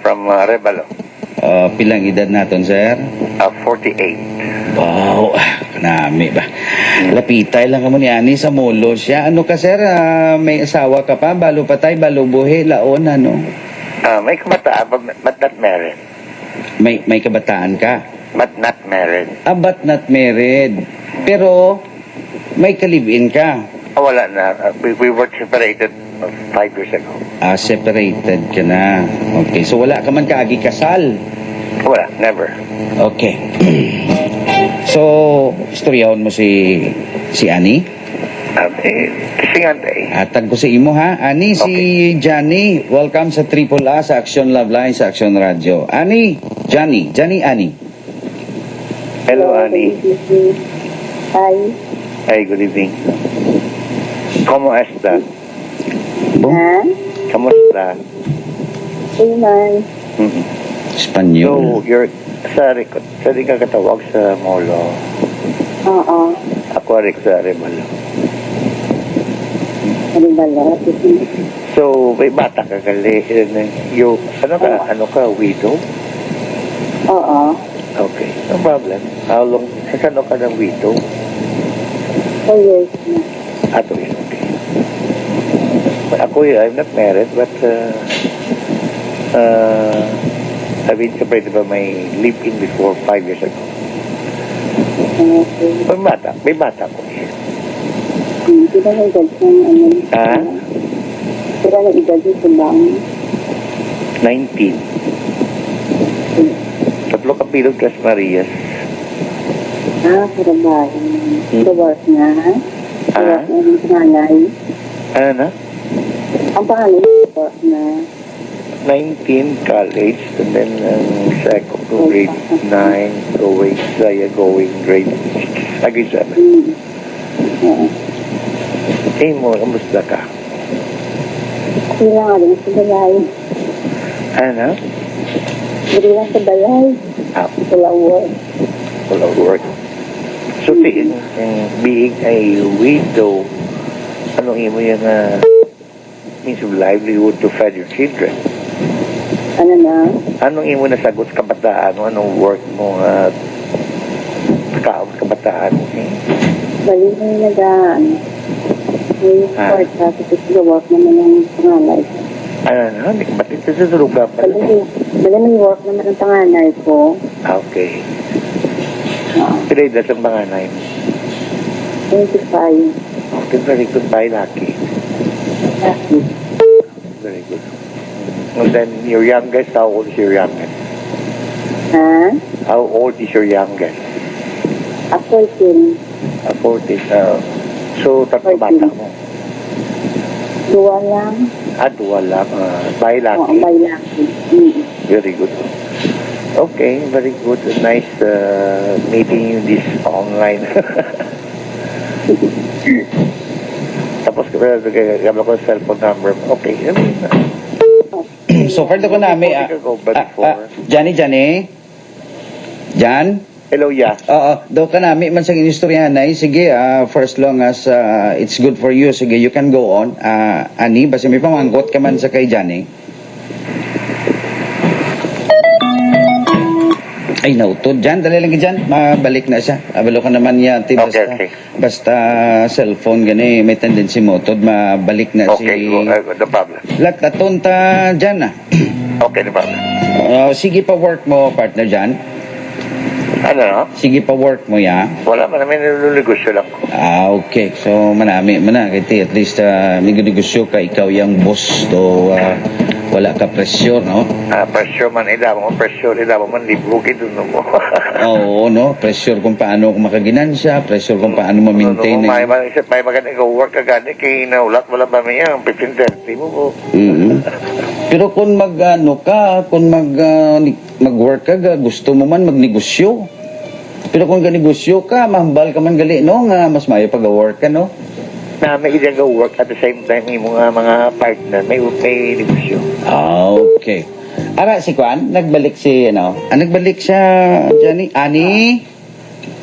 from Rebalo. Pilang edad naton, sir? 48. Wow, kanami ba? Lapitay lang kamo ni Ani sa molo siya. Ano ka, sir? May asawa ka pa? Balo patay, balo buhi, laon, ano? May kabataan but not married. May kabataan ka? But not married. But not married. Pero, may ka-live-in ka? Wala na. We were separated 5 years ago. Separated ka na. Okay, so wala ka man kaagi kasal? Wala, never. Okay. So, istoryahon mo si Ani? Singante. Hatag ko sa imo, ha? Ani, si Johnny, welcome sa Triple A, sa Action Love Line, sa Action Radio. Ani, Johnny, Ani. Hello, Annie. Hi. Hi, good evening. ¿Cómo estás? Ha? ¿Kamusta? Iman. Espanyol. So, you're sa di ka katawag sa molo. Oo. Ako rin sa Rebalo. Ano ba lahat? So, may bata ka gali. Ano ka, widow? Oo. Okay, no problem. How long, saan ka ng widow? 4 years na. Ato yun, okay. Ako, I'm not married, but I've been separated by my live-in before 5 years ago. Okay. May bata ko. Hindi na edad ng ano. Sila na edad sa bang. 19. Tatlo kapilog Las Marias. Karabahan. Sa work na. Sa work na yung pangalay. Ano na? Ang pangalay sa work na. 19 college, and then second to grade 9, going grade 6, grade 7. Oo. Mo, kamusta ka? Sila nga rin sa balay. Ano? Hindi lang sa balay. Wala work. Wala work. So, being a widow, anong imo yung means of livelihood to feed your children? Ano na? Anong imo nasagot sa kabataan mo? Anong work mo kabataan mo? Bali na yung nagaan. May support tapos sa work naman ng pangalay. Ano na? Ba't ito sa lugar pa? Bali may work naman ng panganay ko. Okay. Pero that's ang panganay mo. 25. Okay, very good. Bye, Lucky. Very good. And then your youngest, how old is your youngest? Ha? How old is your youngest? Ako din. 14. So, tatlo 14. bata mo. Duwa lang. Duwa lang. Bye, Oo, Lucky. may laki. Very good. Okay, very good. Nice meeting you this online. Tapos gabla ko cellphone number. Okay. So, far ko namin, Johnny, Jan? Hello, yeah. Oo, daw ka namin man sa inistoryahan ay, sige, for as long as it's good for you, sige, you can go on. Ani, basta may pamanggot ka man sa kay Johnny. Ay, nautod. Jan, dali lang dyan. Mabalik na siya. Abalo ka naman yan. Basta, Okay. basta cellphone gani, may tendency mo. Tod, mabalik na Okay, no problem. Lataton ta dyan ah. Okay, no problem. Sige pa work mo, partner Jan. Ano, no? Sige pa work mo, ya. Wala man, may nilunegosyo lang ko. Okay. So, manami, kaya at least may negosyo ka, ikaw yung boss. So, wala ka pressure, no? Pressure man, idamo man, libugin dun mo. Oo, no? Pressure kung paano makaginansya, pressure kung paano ma-maintain. May magandang work ka gani, kay naulat, wala ba may 15-30 mo po. Pero kung mag-work ka, gusto mo man magnegosyo. Pero kung ganegosyo ka, mahambal ka man gali, no? Nga mas mayo pag-work ka, no? Na may idang work at the same time, yung mga partner, may negosyo. Okay. Ara, si Kwan, nagbalik nagbalik siya, Johnny. Ani?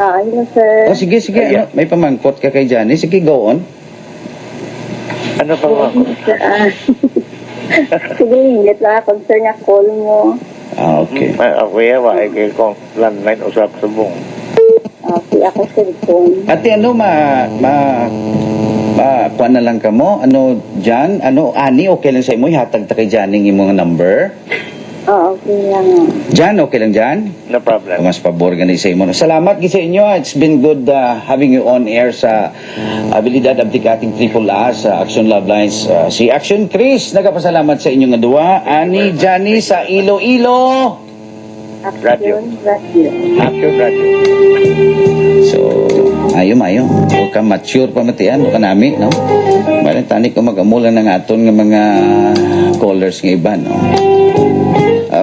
Hello, sir. Sige. Yeah. Ano, may pamangkot ka kay Johnny. Sige, go on. Ano pa ba? Sige, ingit lang. Concern niya, call mo. Okay. Ako yawa, ay kung landline usap sa buong. Okay, ako cellphone. Ate, ano, kuha na lang ka mo? Ano, Jan? Ano, Ani, okay lang sa imo? Ihatag ta kay Jan yung imong number? Okay lang. Jan, okay lang Jan? No problem. Mas pabor ganun sa imo. Salamat sa inyo. It's been good having you on air sa Abilidad Abdicating AAA sa Action Love Lines. Si Action Chris, nagapasalamat sa inyong dua. Ani, Johnny sa Iloilo. Radio. Action radio. So, mayo. O ka mature pa matian, o ka nami, no? Malang tani ko mag-amulan ng aton ng mga callers ng iba, no?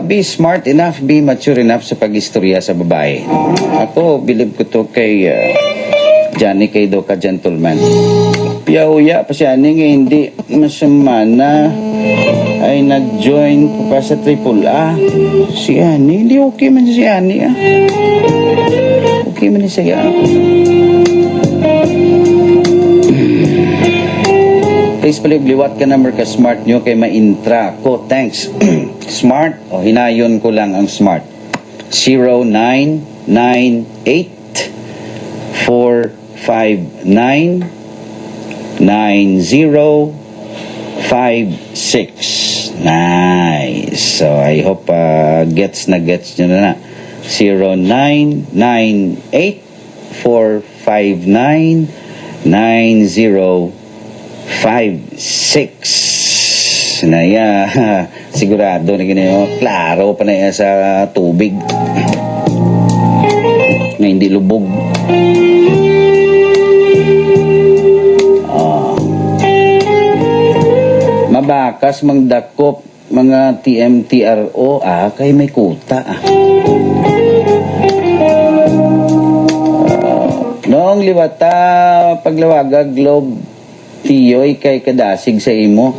Be smart enough, be mature enough sa pag-istorya sa babae. Ako, believe ko to kay Johnny kay do ka gentleman. Piya-uya pa siya nga hindi masama na ay nag-join pa sa AAA. Si Ani, hindi okay man si Ani, ah. Okay man siya. Please palibliwat ka number ka smart nyo kay ma-intra ko. Thanks. Smart. O, hinayon ko lang ang smart. 0998-459-9056. Nice. So, I hope gets nyo na. 0998-459-9056. Naya, sigurado na ganyan. Klaro pa na yan sa tubig. Na hindi lubog. Mabakas, mangdakop, mga TMTRO, kay may kuta, Noong liwata, paglawaga, Globe, tiyoy kay kadasig sa imo.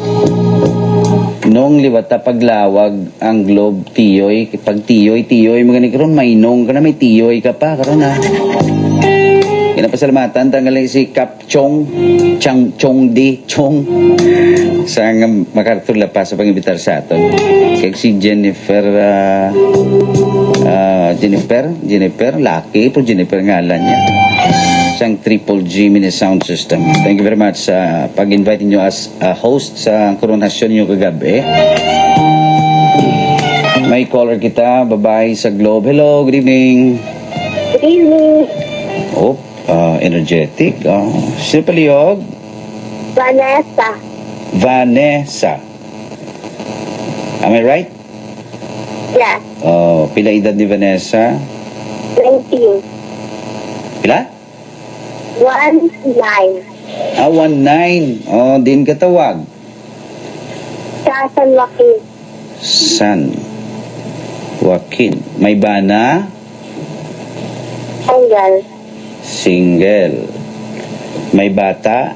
Noong liwata, paglawag, ang Globe, tiyoy. Pag tiyoy, mga karon mainong ka na, may tiyoy ka pa, karon na. Kinapasalamatan, tanggalin si Kap Chong sa nga makartula pa sa pangibitar sa aton. Kaya si Jennifer, laki po Jennifer ngalan niya. Isang Triple G mini sound system. Thank you very much sa pag-invite niyo as host sa koronasyon niyo kagabi. May caller kita, babae sa Globe. Hello, good evening. Good evening. Oh, energetic. Sino palihog? Vanessa. Am I right? Yeah, Pila edad ni Vanessa? 19. Pila? 19. 19. Din katawag. Sa San Joaquin. San Joaquin. May bana? Single. Single. May bata?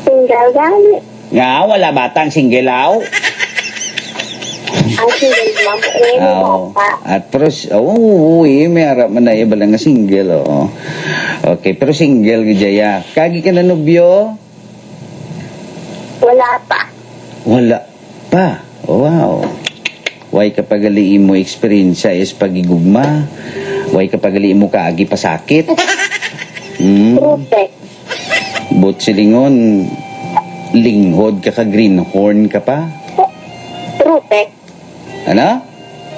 Single gani. Nga, wala batang single aw. Ang single ma'am. Aw. Bata. At pero, may harap man na iba lang nga single, oo. Okay, pero single gajaya. Kagi ka na nobyo? Wala pa. Wala pa. Wow. Way kapag aliin mo experience is pagigugma. Way kapag aliin mo kaagi pasakit. Protect. But silingon, linghod ka greenhorn ka pa. Protect. Ano?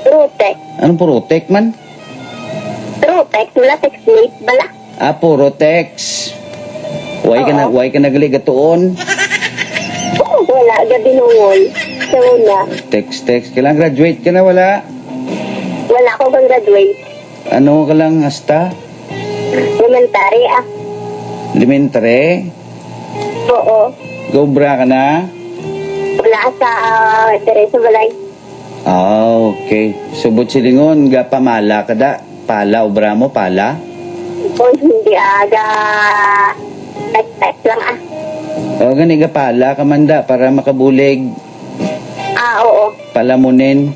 Protect. Anong protect man? Protect. Wala text-mate bala. Puro text. Way ka nagali gatuon. Wala. Gabi nungol. Sa una. Text. Kailang graduate ka na wala? Wala ko bang graduate. Ano ka lang hasta? Elementary ah. Elementary? Oo. Gobra ka na? Wala sa Teresa Balay. Okay. Subot silingon, ga pamala ka da? Pala, obra mo, pala? O hindi aga. Text lang ah. O, gani ga pala ka man da, para makabulig. Oo. Palamunin,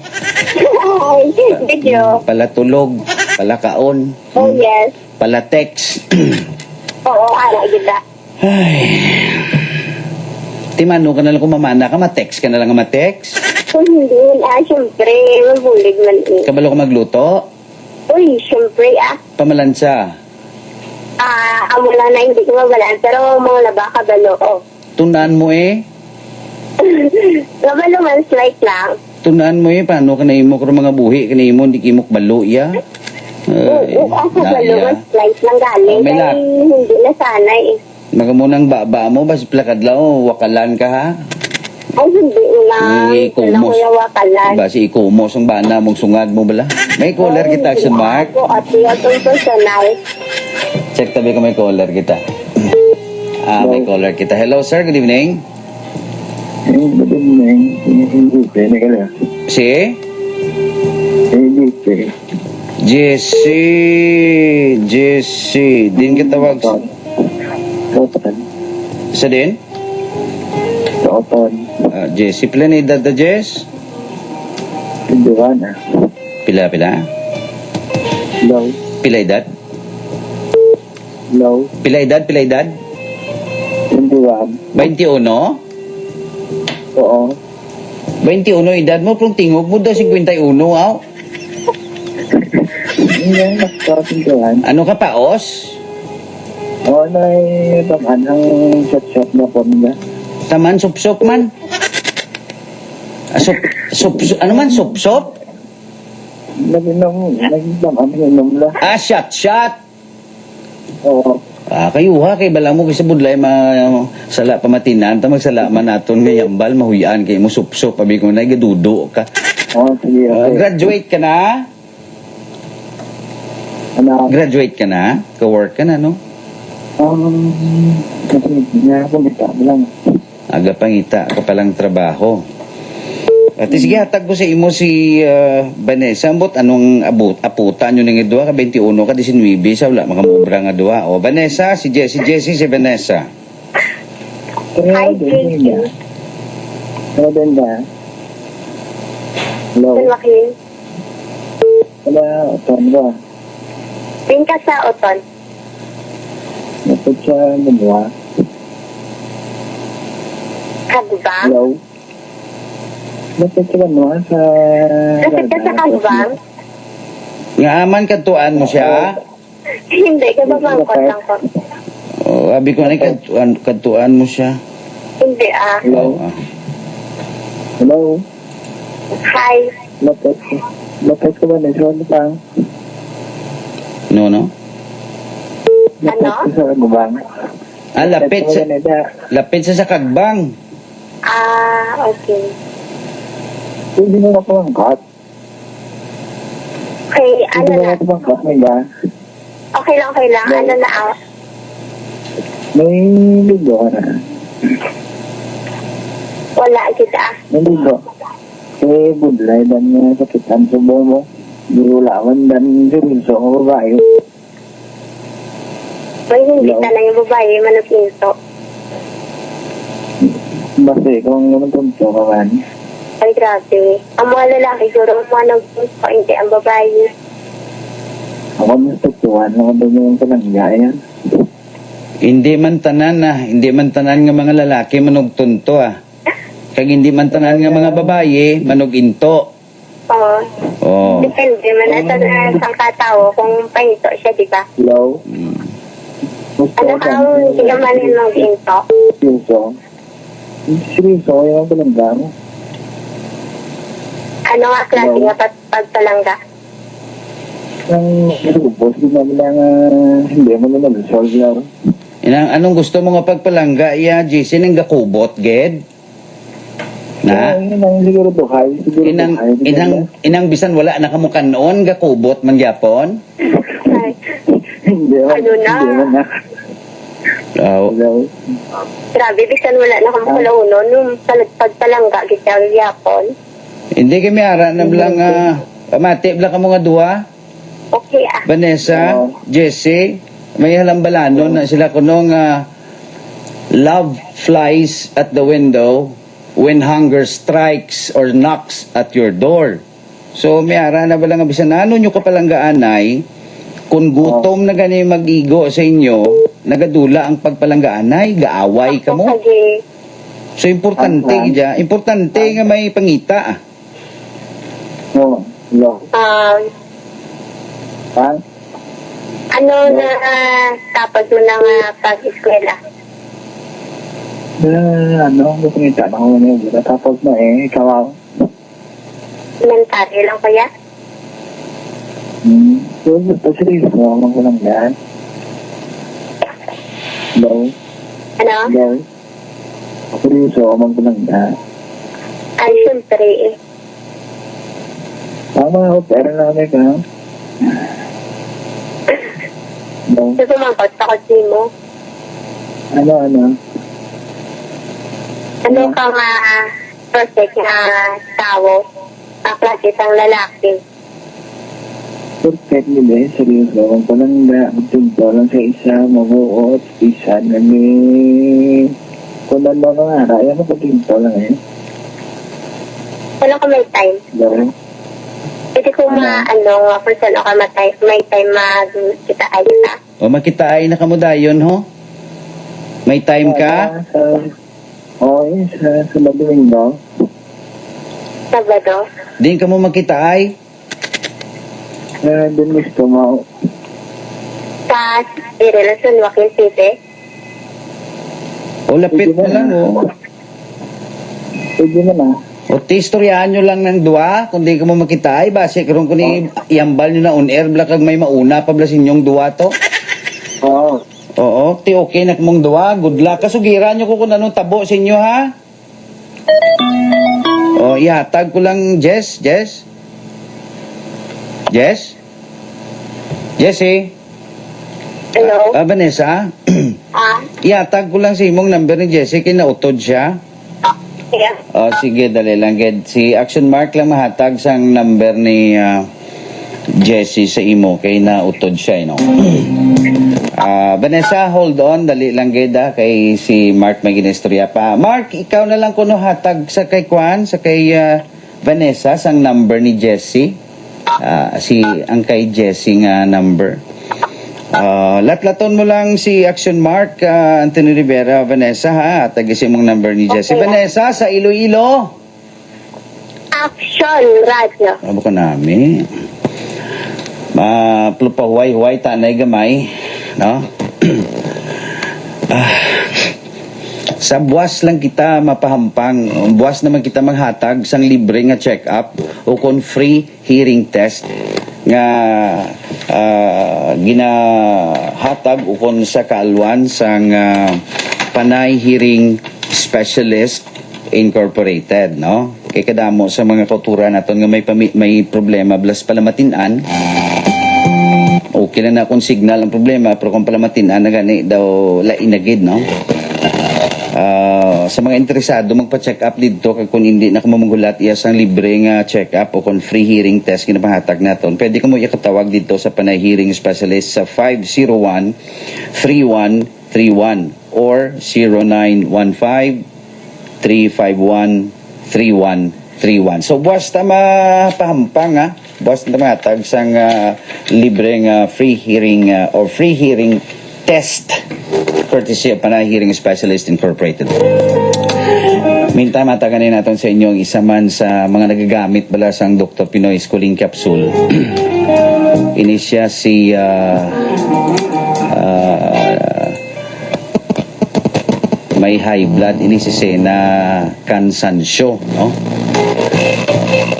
Ay, video. palatulog, palakaon, Oh yes. palatext. Oo, ara gida. Ay. Timano ka na lang kung mamana ka, ma-text ka na lang ma-text. Kung hindi, syempre, mabulig man eh. Kabalo ka magluto, Uy, syempre pamalansa. amo lang na hindi ko mabalaan, pero mga laba kabalo, oh. Tunaan mo Kabalo man, slight lang. Tunaan mo paano ka na imo kung mga buhi, ka na imo, hindi kimok balo, ya. Ay, Oo, ako kabalo naiya. man, slight lang galing. Oh, may Kaya hindi na sanay eh. Magamunang baba mo, bas plakad lang, wakalan ka ha. Ay, hindi na. Wala ko yung wakalan. Basi ikumos ang bana mong sungad mo bala. May caller kita, action mark. Ako, at yung personal. Check tabi ko may caller kita. May caller kita. Hello sir, good evening. Good evening. Hindi pwede ka na. Si? Hindi pwede. Jesse. Din kitawag Toton. sa din? Toton. Jesse, pila na edad na Jess? Pinduana. Pila? Low. Pila edad? Low. Pila edad? Pinduan. 21? Oo. 21 edad mo, pero tingog mo daw 51, aw. Hindi ang pinduan. Ano ka pa, os? Oo, na taman ang shot na po niya. Taman, sup-sup man. Ano man, sup-sup? Naging taman yung numla. Shot. Oo. Kayo ha, kay bala mo, kasi budlay, sala pamatinan, ta magsala man naton ngayambal, mahuyaan, kay mo sup-sup, abi ko na, gadudo ka. Oo, sige. Okay. Graduate ka na? Ano? Graduate ka na? Ka-work ka na, no? Kasi nakakita mo lang. Aga pangita ka palang trabaho. At sige, hatag ko sa imo si Vanessa. Ambot, anong aputan nyo ng idua? Ka 21 ka, 19, sa wala, makamubra nga dua. O, Vanessa, si Jessie, si Vanessa. Hi, Jesse. Ano din ba? Hello? Joaquin. Wala, uton ba? Tingka sa Oton. Napot siya nabuha. Kagbang. Hello? Napot siya nabuha sa... Kasi ka sa kagbang. Nga aman katuan mo siya. Hindi, kababangkot lang ko. O, abi ko na katuan mo siya. Hindi Hello? Ah. Hello? Hi. Napot ka ba na siya? Ano pang? No? Napot ka sa gubang? Lapit sa kagbang. Okay. Hindi mo na pangkat. Okay, ano Hindi mo na? na pangkat, may ba? Okay lang. Ano na May ligo ka na. Wala kita. May ligo. Eh, budlay dan sakitan sa bomo. Diulawan dan seryoso ang babae. May hindi Hello? ka na yung babae, manupinto. Basta ikaw ang naman tunto ka man. Ay, grabe. Ang mga lalaki, siguro ang mga nagpunto, hindi ang babae. Ako nastutuan, ako doon yung palanggayan. Hindi man tanan nga mga lalaki manugtunto ah. Kag hindi man tanan nga mga babae manuginto. Oo. Oh. Depende man na sa isang katao kung pahinto siya, di ba? Hello? Gusto Ano ko ka hindi ka man yung mag-into? seryoso. Seryoso, yung palangga mo. Ano nga klase Hello? nga pagpalangga? Ang grupo, hindi naman lang, hindi mo naman solve lang. Anong gusto mo nga pagpalangga iya JC nang gakubot ged? Na? Inang siguro buhay, siguro buhay. Inang bisan wala na kamo kanon gakubot man gyapon. Ay, Hindi man, Ano na? hindi man na. Oh, Hello? grabe, bisan wala na kang kulauno nung pagpalangga, gitya yapon. hindi kami ara na lang pamati bla kamo nga duha. Okay ah. Vanessa, Oo. Jesse, may halambalanon na sila kuno nga love flies at the window when hunger strikes or knocks at your door. So may ara na bala nga bisan ano nyo kapalanggaanay kung gutom na gani mag-igo sa inyo, nagadula ang pagpalanggaanay, gaaway ka mo. Kasi, So importante nga may pangita. Ah. Oo. Hello? Ha? ano na tapos mo ng pag-eskwela? Gusto kita na ako na tapos na ikaw ako. Elementary lang kaya? So, gusto seryoso naman ko lang yan. Hello? Ano? Hello? Seryoso naman ko lang yan. Ay, syempre eh. Tama ako, pero namin ka. Hello? So, sumangkot sa kotse mo. Ano? Ano ka nga perfect na tao? Klase ng lalaki. Perfect nila seryoso naman ko lang yan. Magtunto lang sa isa, mabuot, isa na kung ano nga, raya mo pagtunto lang Wala ka may time. Hello? Pwede ko person o ka may time kita ayos ah. O makita ay nakamudayon ho. May time ka? Oo, sa labing daw. Sabado. Din ka mo makita ay? Doon gusto mo. Sa relasyon, Joaquin City. O lapit na lang o. Pwede na na. O tistoryahan nyo lang ng dua, kung di ka mo makita ay, base karon ko ni iambal nyo na on air, bla kag may mauna, pablasin yung dua to. Oo. Oo, ti okay na kumong dua, good luck. Kasugiran nyo ko kung anong tabo sa inyo ha. O, ihatag ko lang, Jess. Jessie? Hello? Vanessa? Ihatag ko lang sa imong number ni Jessie, kinautod siya. Yeah. Oh, sige, dali lang. Si Action Mark lang mahatag sang number ni Jessie sa imo kay nautod siya, no? Vanessa, hold on. Dali lang, kay si Mark may ginistorya pa. Mark, ikaw na lang kuno hatag sa kay Kwan, sa kay Vanessa, sang number ni Jessie. Ang kay Jessie nga number. Latlaton mo lang si Action Mark, Anthony Rivera, Vanessa ha, at tagisin mong number ni Jessie. Okay. Vanessa, sa Iloilo. Action Radio. Ano ko namin? Plupahuay-huay, tanay gamay. No? Sa buwas lang kita mapahampang. Buwas naman kita maghatag sang libre nga check-up o kon free hearing test nga ginahatag ukon sa kaalwan sang Panay Hearing Specialist Incorporated, no? Kay kadamo sa mga kultura naton nga may problema blas palamatinan. Okay na kung signal ang problema pero kung palamatinan na gani daw lainagid, no? Sa mga interesado magpa-check up dito kag kung hindi na kamamugulat iya sang libre nga check up o kung free hearing test kinapahatag naton, pwede ka mo ikatawag dito sa Panay Hearing Specialist sa 501-3131 or 0915-351-3131. So basta mapahampang basta matag sang libre nga free hearing or free hearing test courtesy of Panay Hearing Specialist Incorporated. Meantime, mataganin natin sa inyo ang isa man sa mga nagagamit bala sang Dr. Pinoy Schooling Capsule. Ini siya si may high blood, ini si Sena Cansancio, no?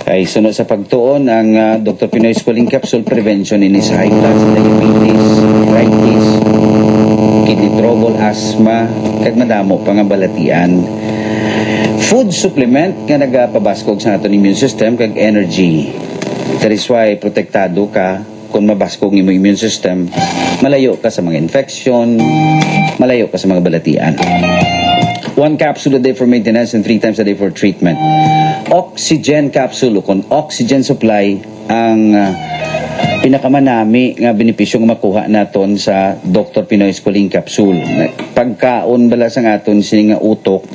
Kay sunod sa pagtuon ang Dr. Pinoy Schooling Capsule prevention ini sa high blood, diabetes, arthritis, kidney trouble, asthma, kag madamo pangabalatian. Food supplement nga nagapabaskog sa aton immune system kag energy. That is why protektado ka kung mabaskog ng immune system, malayo ka sa mga infection, malayo ka sa mga balatian. 1 capsule a day for maintenance and 3 times a day for treatment. Oxygen capsule o kung oxygen supply ang pinakamanami nga benepisyo nga makuha naton sa Dr. Pinoy Schooling Capsule. Pagkaon bala sang aton sini nga utok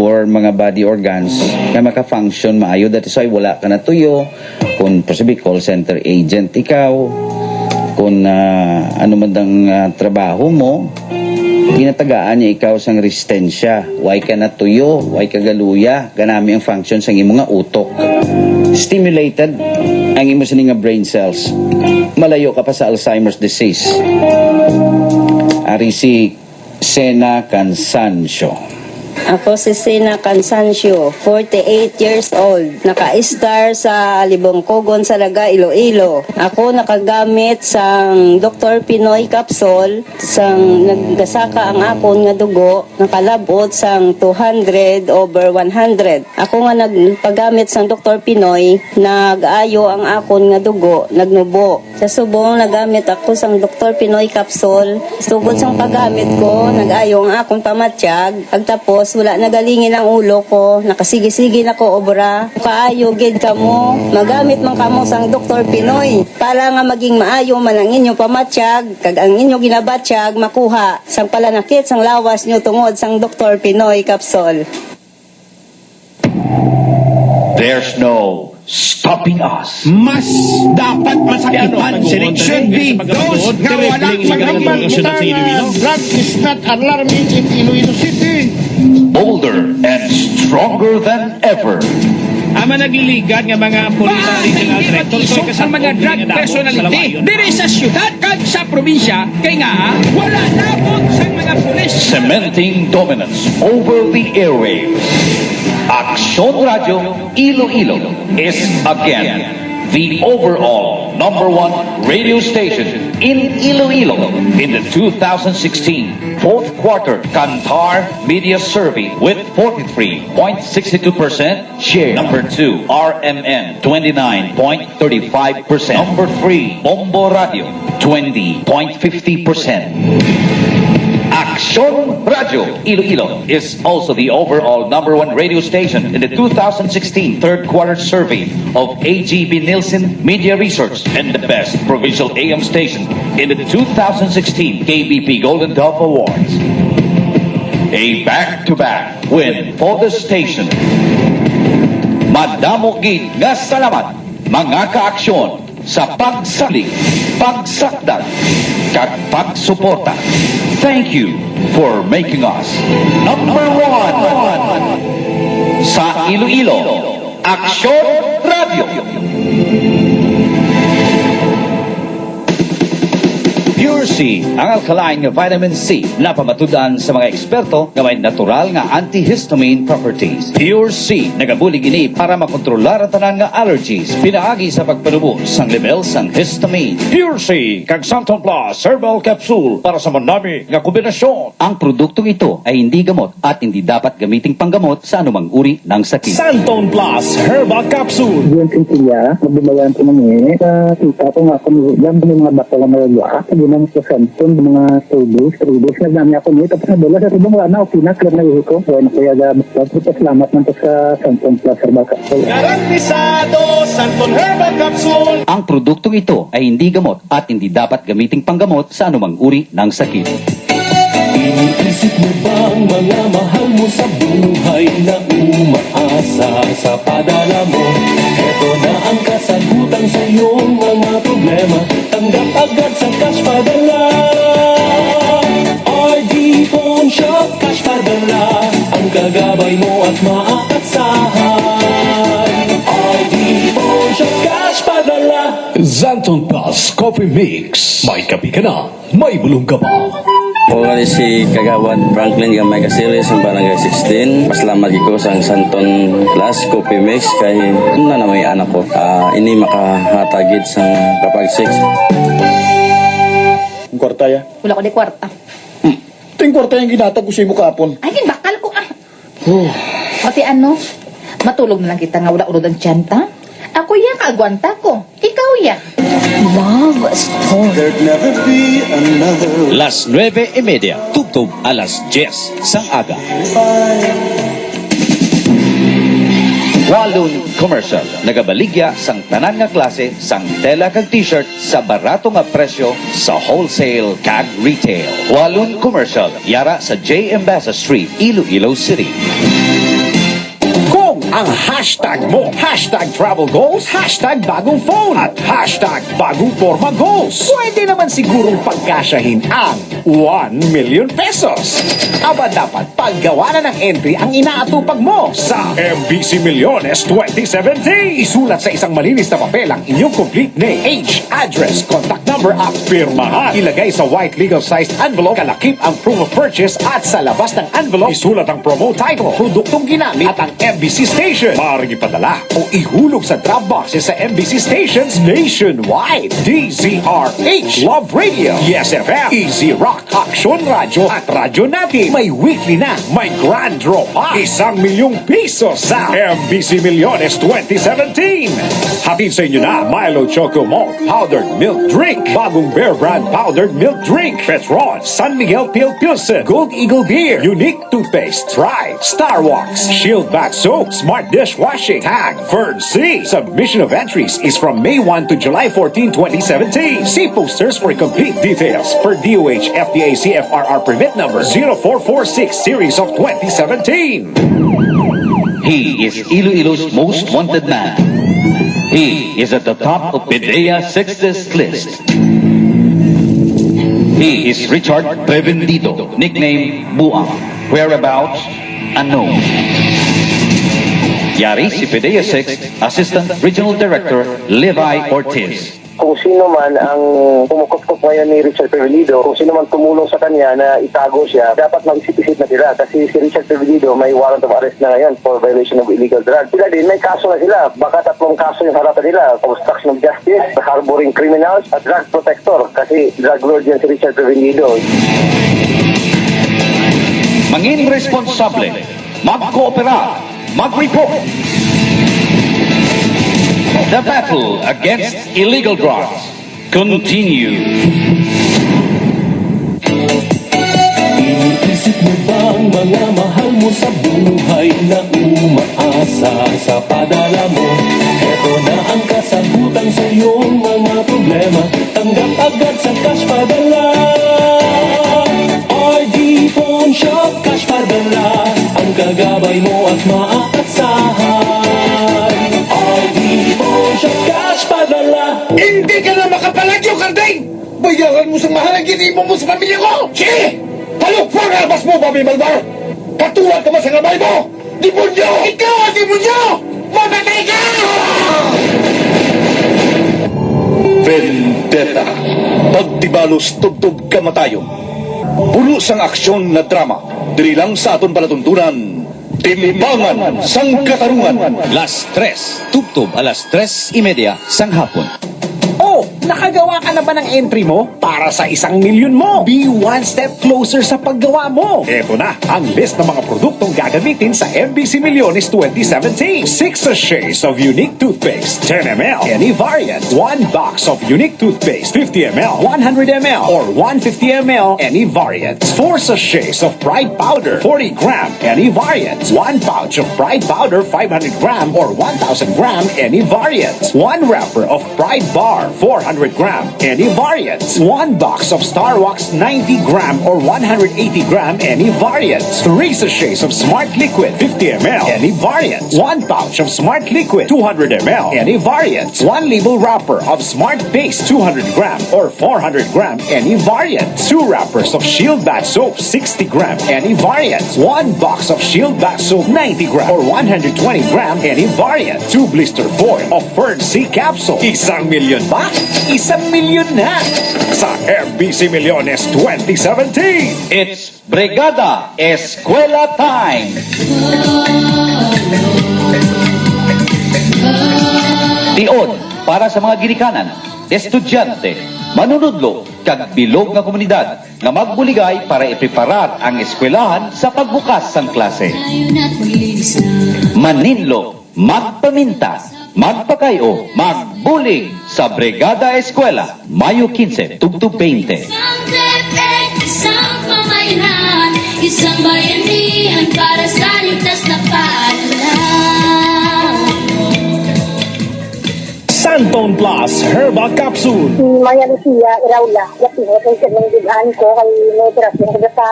or mga body organs nga maka-function maayo. That is why wala ka na tuyo kung possibly call center agent ikaw, kung ano man dang trabaho mo, tinatagaan niya ikaw sang resistensya. Why ka na tuyo, why ka galuya, ganami ang function sang imo nga utok. Stimulated ang imo sini nga brain cells. Malayo ka pa sa Alzheimer's disease. Ari si Sena Cansancio. Ako si Sena Cansancio, 48 years old. Naka-star sa Libongkogon sa Laga, Iloilo. Ako nakagamit sang Dr. Pinoy Capsule, sang naggasaka ang akon nga dugo, nakalabot sang 200/100. Ako nga nagpagamit sang Dr. Pinoy, nag-ayo ang akon nga dugo, nagnubo. Sa subong nagamit ako sang Dr. Pinoy Capsule. Sugod sang paggamit ko, nag-ayo ang akon pamatsyag. Pagtapos wala nagalingin ang ulo ko, nakasigi-sige na ko obra. Kaayo gid kamo, magamit man kamo sang Dr. Pinoy para nga maging maayo man ang inyo pamatsyag, kag ang inyo ginabatsyag makuha sang palanakit sang lawas nyo tungod sang Dr. Pinoy Capsule. There's no stopping us. Mas dapat masakitan should be those nga walang magambal butang drug is not alarming in Iloilo City. Bolder and stronger than ever. Ama nagliligad nga mga police regional director so ang mga drug personality diri sa syudad kag sa probinsya kay nga wala labot sa mga pulis. Cementing dominance over the airwaves. Action Radio Iloilo is again the overall #1 radio station in Iloilo in the 2016 fourth quarter Kantar Media Survey with 43.62% share. Number 2, RMN 29.35%. Number 3, Bombo Radio 20.50%. Action Radio Iloilo is also the overall #1 radio station in the 2016 third quarter survey of AGB Nielsen Media Research and the best provincial AM station in the 2016 KBP Golden Dove Awards. A back-to-back win for the station. Madamo gid nga salamat mga kaaksyon sa pagsalig, pagsakdag, kag pagsuporta. Thank you for making us #1 sa Iloilo. Action Radio. Pure C, ang alkaline nga vitamin C na pamatudan sa mga eksperto nga may natural nga antihistamine properties. Pure C, nagabulig ini para makontrolar ang tanan nga allergies, pinaagi sa pagpanubos sang level sang histamine. Pure C, kag Santon Plus Herbal Capsule para sa manami nga kombinasyon. Ang produktong ito ay hindi gamot at hindi dapat gamiting panggamot sa anumang uri ng sakit. Santon Plus Herbal Capsule. Diyan siya, mabilayan ko namin. Sa tita ko nga kami, yan ba yung mga bato na malawa? Kasi naman siya Santon, mga 2 days, 3 days, nagdami ako niyo. Tapos nadala sa Subong, wala na, opinas, kaya naihi ko. Bueno, kaya salamat man po sa Santon Plus Herbal Capsule. Garantisado Santon Herbal Capsule. Ang produktong ito ay hindi gamot at hindi dapat gamiting panggamot sa anumang uri ng sakit. Iniisip mo bang mga mahal mo sa buhay na umaasa sa padala mo? Ito na ang kasagutan sa iyong mga problema. Tanggap agad sa cash padala. RD Phone Shop Cash Padala, ang gagabay mo at maaasahan. RD Phone Shop Cash Padala. Zanton Plus Coffee Mix. May kape ka na, may bulong ka pa. Ako si Kagawad Franklin Gamay Kasiris ng Barangay 16. Pasalamat ko sa Santon Plus Coffee Mix kay na may anak ko. Ini makahatagid sa kapag 6. Kwarta ya. Wala ko di kwarta. Ting kwarta yung ginatag ko sa imo kapon. Ay, bakal ko Pati ano, matulog na lang kita nga wala-ulod ang tiyanta. Ako yan, kaagwanta ko. Ikaw yan. Love Storm. There'd never be another. Las 9:30, tugtog alas 10 sang aga. Walon Commercial, nagabaligya sang tanan nga klase sang tela kag t-shirt sa barato nga presyo sa wholesale kag retail. Walon Commercial, yara sa J. Embasa Street, Iloilo City. Kung ang hashtag mo, hashtag travel goals, hashtag bagong phone, at hashtag bagong forma goals, pwede naman sigurong pagkasyahin ang 1 million pesos. Aba dapat paggawa na ng entry ang inaatupag mo sa MBC Millones 2017. Isulat sa isang malinis na papel ang inyong complete name, age, address, contact number at pirmahan. Ilagay sa white legal sized envelope, kalakip ang proof of purchase at sa labas ng envelope, isulat ang promo title, produktong ginamit at ang MBC station. Maaaring ipadala o ihulog sa drop boxes sa MBC stations nationwide. DZRH, Love Radio, Yes FM, Easy Rock, Action Radio at Radyo Natin. May weekly na, may grand draw pa. 1 milyong piso sa MBC Millones 2017. Hatid sa inyo na Milo Choco Malt Powdered Milk Drink, bagong Bear Brand Powdered Milk Drink, Petron, San Miguel Pale Pilsen, Gold Eagle Beer, Unique Toothpaste, Try, Star Wax, Shield Bath Soap, Smart Dishwashing, Tag, Fern C. Submission of entries is from May 1 to July 14, 2017. See posters for complete details per DOH FDA CFRR permit number 0446 series of 2017. He is Iloilo's most wanted man. He is at the top of PDEA 60's list. He is Richard Prevendito, nickname Buang. Whereabouts? Unknown. Yari si PDEA 6 Assistant Regional Director Levi Ortiz. Kung sino man ang pumukop-kop ngayon ni Richard Prevenido, kung sino man tumulong sa kanya na itago siya, dapat mag-isip-isip na sila. Kasi si Richard Prevenido may warrant of arrest na ngayon for violation of illegal drug. Sila din, may kaso na sila. Baka 3 kaso yung harapan nila. Obstruction of justice, harboring criminals, at drug protector. Kasi drug lord yan si Richard Prevenido. Mangin responsable, mag-coopera, mag-report. The battle against illegal drugs continue. Iniisip mo bang mga mahal mo sa buhay na umaasa sa padala mo? Ito na ang kasagutan sa iyong mga problema. Tanggap agad sa cash padala. RD Phone Shop Cash Padala, ang gagabay mo at maaasahan. RD Phone Shop Cash Padala. Hindi ka na makapalagyo, Karding! Bayaran mo sa mahal ang ginimo mo sa pamilya ko! Sige! Palukpang albas mo, Bobby Malbar! Katuwag ka ba sa kamay mo? Demonyo! Ikaw ang demonyo! Mamatay ka! Vendetta. Pagtibalos tubtob kamatayon. Pulo sang aksyon na drama. Dili lang sa aton palatuntunan. Timbangan sang katarungan. Las 3, tugtog alas 3:30 sang hapon. Oh, Nakagawa ka na ba ng entry mo para sa 1 milyon mo? Be one step closer sa paggawa mo. Ito na ang list ng mga produktong gagamitin sa MBC Millones 2017. 6 sachets of unique toothpaste, 10 ml, any variant. 1 box of unique toothpaste, 50 ml, 100 ml, or 150 ml, any variants. 4 sachets of Pride powder, 40 gram, any variants. 1 pouch of Pride powder, 500 gram, or 1,000 gram, any variants. 1 wrapper of Pride bar, 400 gram, any variants. 1 box of Star Wax, 90 gram, or 180 gram, any variants. 3 sachets of Smart Liquid, 50 ml, any variants. 1 pouch of Smart Liquid, 200 ml, any variants. 1 label wrapper of Smart Base, 200 gram, or 400 gram, any variants. 2 wrappers of Shield Bath Soap, 60 gram, any variants. 1 box of Shield Bath Soap, 90 gram, or 120 gram, any variant. 2 blister foil of Fern C capsule. 1 milyon ba? 1 milyon na! Sa MBC Millones 2017! It's Brigada Eskwela Time! Tiod para sa mga ginikanan, estudyante, manunudlo, kag bilog nga komunidad nga magbuligay para ipreparar ang eskwelahan sa pagbukas sang klase. Maninlo, magpaminta, magpakayo, magbulig sa Brigada Eskwela, Mayo 15, Tugtog 20. Isang pamayanan, isang bayanihan para sa ligtas na paalala. Santon Plus Herbal Capsule. Maya Lucia, Iraula, Lapino, kay sa mga digaan ko, kay may operasyon ko sa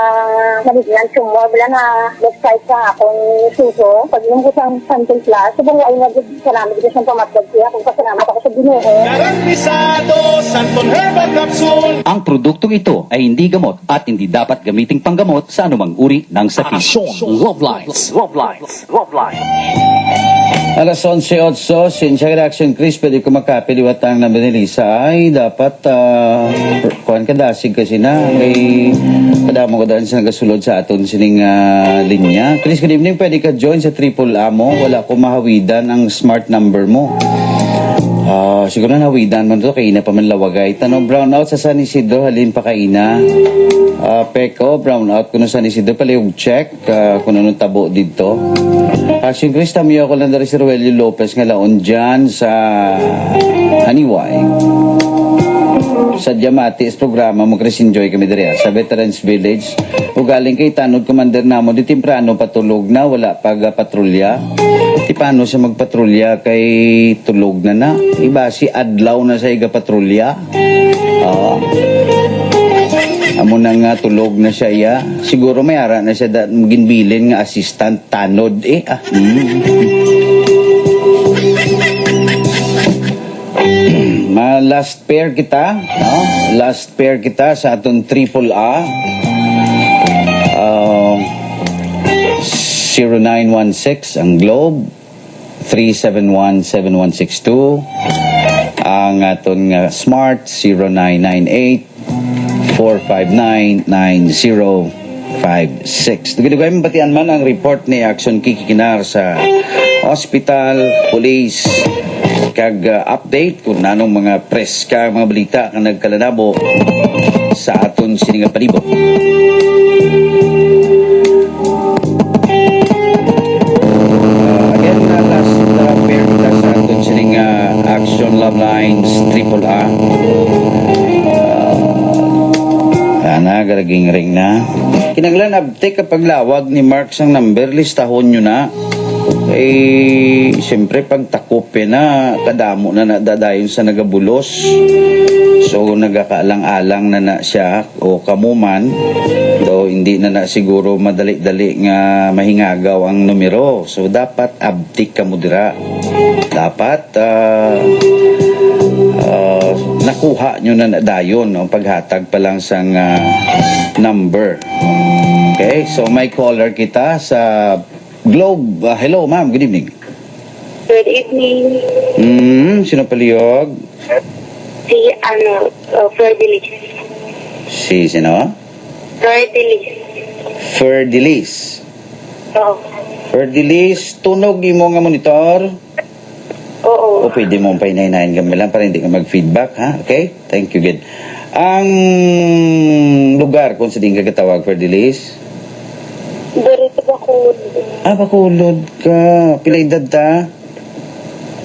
malignan tumor, wala na website sa akong suso. Pag yung ko sa Santon Plus, sabang ay nag-salamat ko sa pamatag siya, kung pasalamat ako sa Ginoo. Garantisado Santon Herbal Capsule. Ang produktong ito ay hindi gamot at hindi dapat gamiting panggamot sa anumang uri ng sakit. Aksyon, Love Lines, Love Lines, Love Lines. Alas 11:08, Sinsya Reaction Chris, pwede ko makapiliwatang na Benelisa ay dapat kuhan kadasig kasi na may kadamo ko daan sa nagasulod sa aton sining linya. Chris, good evening, pwede ka join sa Triple A mo, wala ko mahawidan ang smart number mo. Siguro na hawidan man to, kaina pa man lawagay. Tanong brownout sa San Isidro, halin pa kaina. Peko, brownout kuno San Isidro, palihog check kung anong tabo dito. Action Chris, tamiyo ko lang dari si Roelio Lopez nga laon dyan sa Haniway. Sa Diamatis programa mo Chris, enjoy kami dari sa Veterans Village. Ugaling kay Tanod Commander namo, di temprano patulog na, wala pag patrolya. Di paano siya magpatrolya kay tulog na. Iba si adlaw na sa iga patrolya. Amo na nga tulog na siya ya. Siguro may ara na siya ginbilin nga assistant Tanod last pair kita, no? Last pair kita sa aton Triple A. 0916 ang Globe, 3717162. Ang aton Smart 0998-459-9056. Dugay mo batian man ang report ni Action Kikikinar sa hospital, police, kag update kung nanong mga press ka, mga balita kang nagkalanabo sa aton sininga palibot. Again, last pair kita sa aton sininga Action Love Lines Triple A. Ana, garaging ring na. Kinanglan update kapag lawag ni Mark sang number, listahon nyo na. Siyempre pag takupin na, kadamo na nadadayon sa nagabulos. So nagakaalang-alang na siya o kamuman, do hindi na siguro madali-dali nga mahingagaw ang numero. So dapat update ka mo dira. Dapat nakuha nyo na dayon, no? Paghatag pa lang sang number. Okay, so may caller kita sa Globe. Hello ma'am, good evening. Good evening. Sino palihog? Si, Ferdilis. Si sino? Ferdilis. Ferdilis. Oo. Ferdilis, tunog imo nga monitor? Oo. O pwede mong pahinahinahin kami lang para hindi ka mag-feedback, ha? Okay? Thank you, good. Ang lugar kung sa din kagatawag for delays? Dito Bacolod. Bacolod ka. Pila edad ta?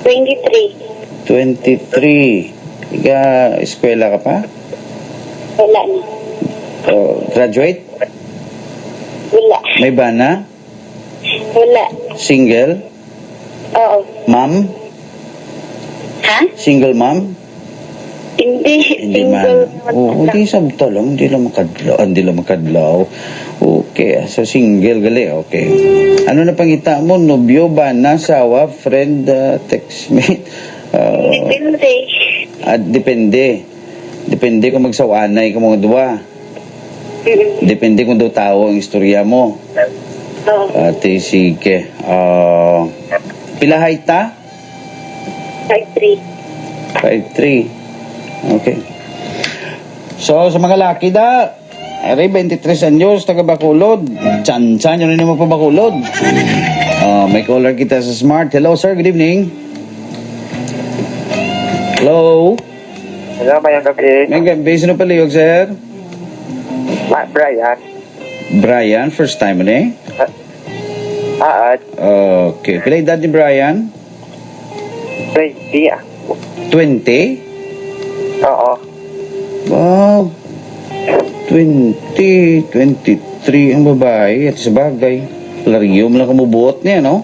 23. 23. Ika, eskwela ka pa? Wala na. Graduate? Wala. May bana? Wala. Single? Oo. Ma'am? Ha? Single ma'am? Hindi. Hindi man. Hindi samtalang. Hindi lang makadlaw. Okay. So, single gali. Okay. Ano na pangita mo? Nobyo, bana, sawa, friend, textmate? Depende. Depende. Depende kung magsawanay ka mga duwa. Depende kung daw tao ang istorya mo. Oo. Ate, sige. Pilahay ta? 5'3". 5'3". Okay. So, sa mga laki da, ere, 23 anyos, taga Bacolod. Chan-chan, yun na pa Bacolod. May caller kita sa Smart. Hello, sir. Good evening. Hello. Hello, mayang gabi. May gabi. Sino paliyog, sir? Brian. Brian, first time mo na eh? Okay. Pila edad ni Brian? 20. 20? Oo. Wow. 20, 23 ang babae at sa bagay. Larium lang kumubuot niya, no?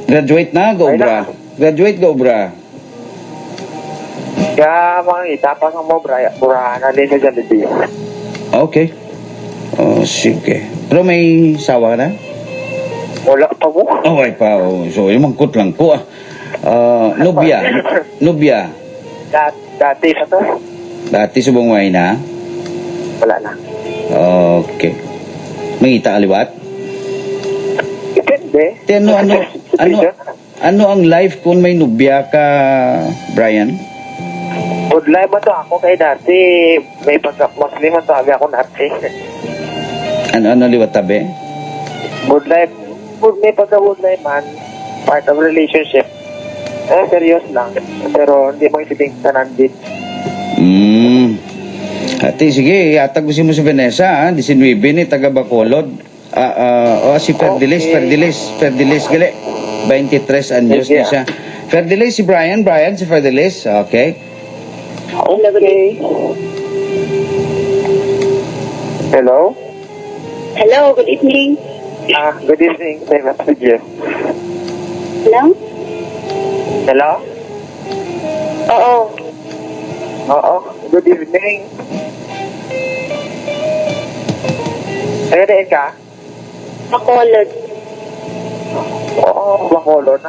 Graduate na, go bra. Graduate, go bra. Kaya mga itapang mo, Brian. Pura na din sa Jollibee. Okay. Sige. Pero may sawa ka na? Wala pa mo. Okay pa. So, yung mangkot lang ko. Nubya. Nubya. Dati sa to. Dati subong way na? Wala na. Okay. Mangita aliwat? Depende. Ano ang life kung may nubya ka, Brian? Good life mo to ako kay dati. May pagka-Muslim mo to. Abi ako dati. Ano liwat tabi? Good life. May pagka-good life man. Part of relationship. Serious lang. Pero hindi mo isipin tanan din. Ate, sige, iatag ko si mo si Vanessa, ha? 19 ni, taga Bacolod. Si Ferdilis, gali. 23 anyos na siya. Ferdilis, si Brian, si Ferdilis, okay. Okay. Hello? Hello, good evening. Good evening. May message. Hello? Hello? Oo. Good evening. Nagadain ka? Bacolod. Oo, Bacolod.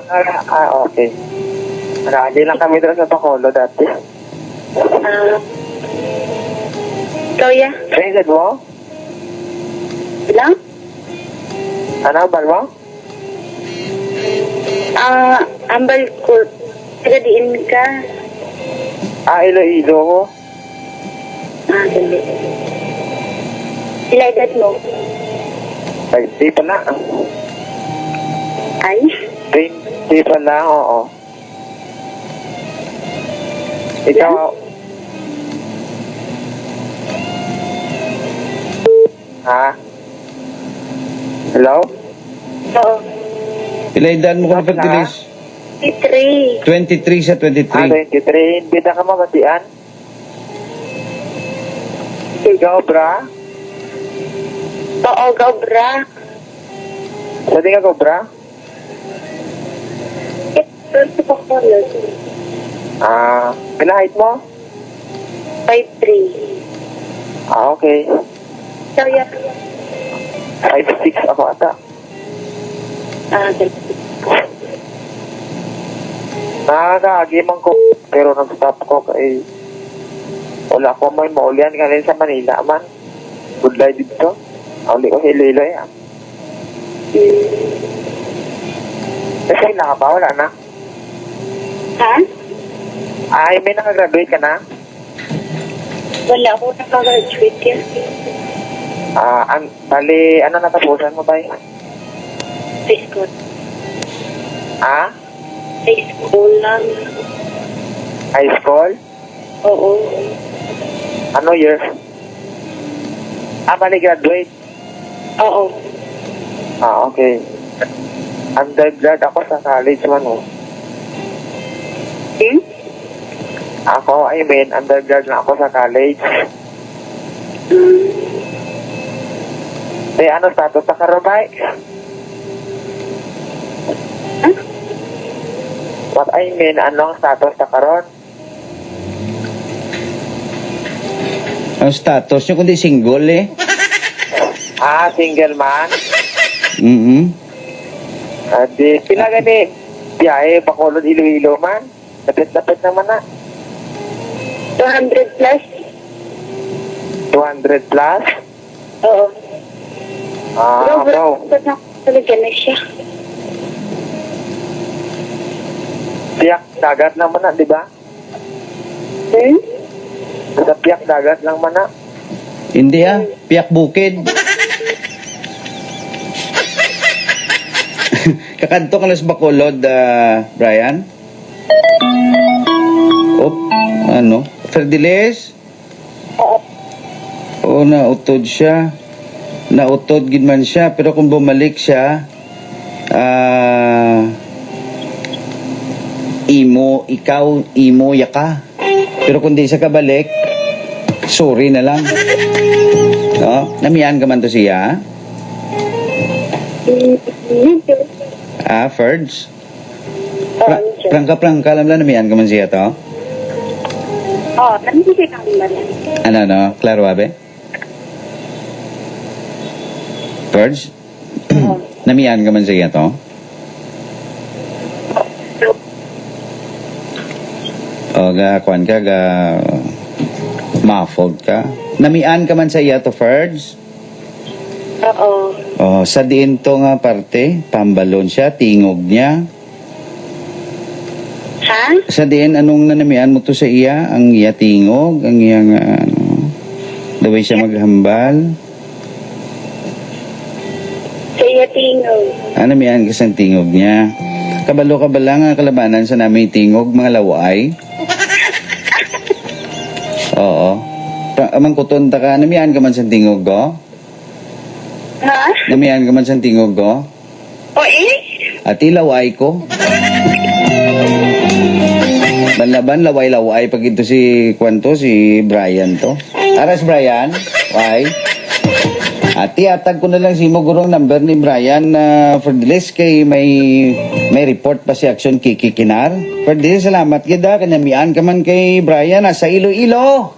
Okay. Nakali lang kami doon sa Bacolod dati. Ikaw ya? Friended mo? Lang? Ano ba mo? Ambal ko. Tagadiin ka. Iloilo ko. Dali. Sila edad mo? Ay, di pa na. Ay? Di pa na, oo. Ikaw, ha? Hello? Oo. Pila edad mo kung Ferdilis? 23. 23 sa 23. 23. Hindi na ka mabatian? Ikaw, bra? Oo, Gobra. Saan ka, bra? Ito sa Bacolod. Pinahit mo? 5'3". Okay. Ikaw ya? 5'6" ako ata. Dali. Nakakagiman ko, pero nag-stop ko kay wala ko may maulian ka rin sa Manila man. Good life dito. Uli ko Iloilo yan. Kasi na ka ba? Wala na? Ha? Ay, may nakagraduate ka na? Wala ako nakagraduate yan. Bali, ano natapusan mo ba? High school. High school lang. High school? Oo. Ano year? Bali graduate? Oo. Okay. Undergrad ako sa college man, oh. Ako, undergrad na ako sa college. Ano status sa karabay? What I mean, anong status sa karon? Ang status nyo kundi single eh. Single man? Di, pila gani? Biyahe, Bacolod, Iloilo man? Lapit-lapit naman na. 200 plus? 200 plus? Oo. Bro. Talaga na siya. Piyak dagat lang man na, di ba? Sa piyak dagat lang man na. Hindi piyak bukid. Kakanto ka na sa Bacolod, Brian? Ferdiles? Oo, nautod siya. Nautod gid man siya, pero kung bumalik siya, imo yaka. Pero kung di siya kabalik, sorry na lang. No? Namiyan ka man to siya? Ferds? Prangka, alam lang namiyan ka man siya to? Nandito kang man. Klaro abe? Ferds? Namiyan ka man siya to? Kuan ka, muffled ka. Namian ka man sa iya to, Ferds? Oo. Sa diin to nga parte, pambalon siya, tingog niya. Ha? Sa diin, anong nanamian mo to sa iya? Ang iya tingog, ang iya nga, the way siya maghambal. Sa iya tingog. Namian ka sa tingog niya. Kabalo-kabala nga kalabanan sa namin tingog, mga laway. Oo. Amang kutunta ka, namian ka man sa tingog ko? Ha? Namian ka man sa tingog ko? At ilaway ko. Banlaban, laway-laway pag ito si Brian to. Aras Brian, why? At iatag ko na lang si mo gurong number ni Brian for the list kay may report pa si Action Kikikinar. For this, salamat kita. Kanamian ka man kay Brian sa Iloilo.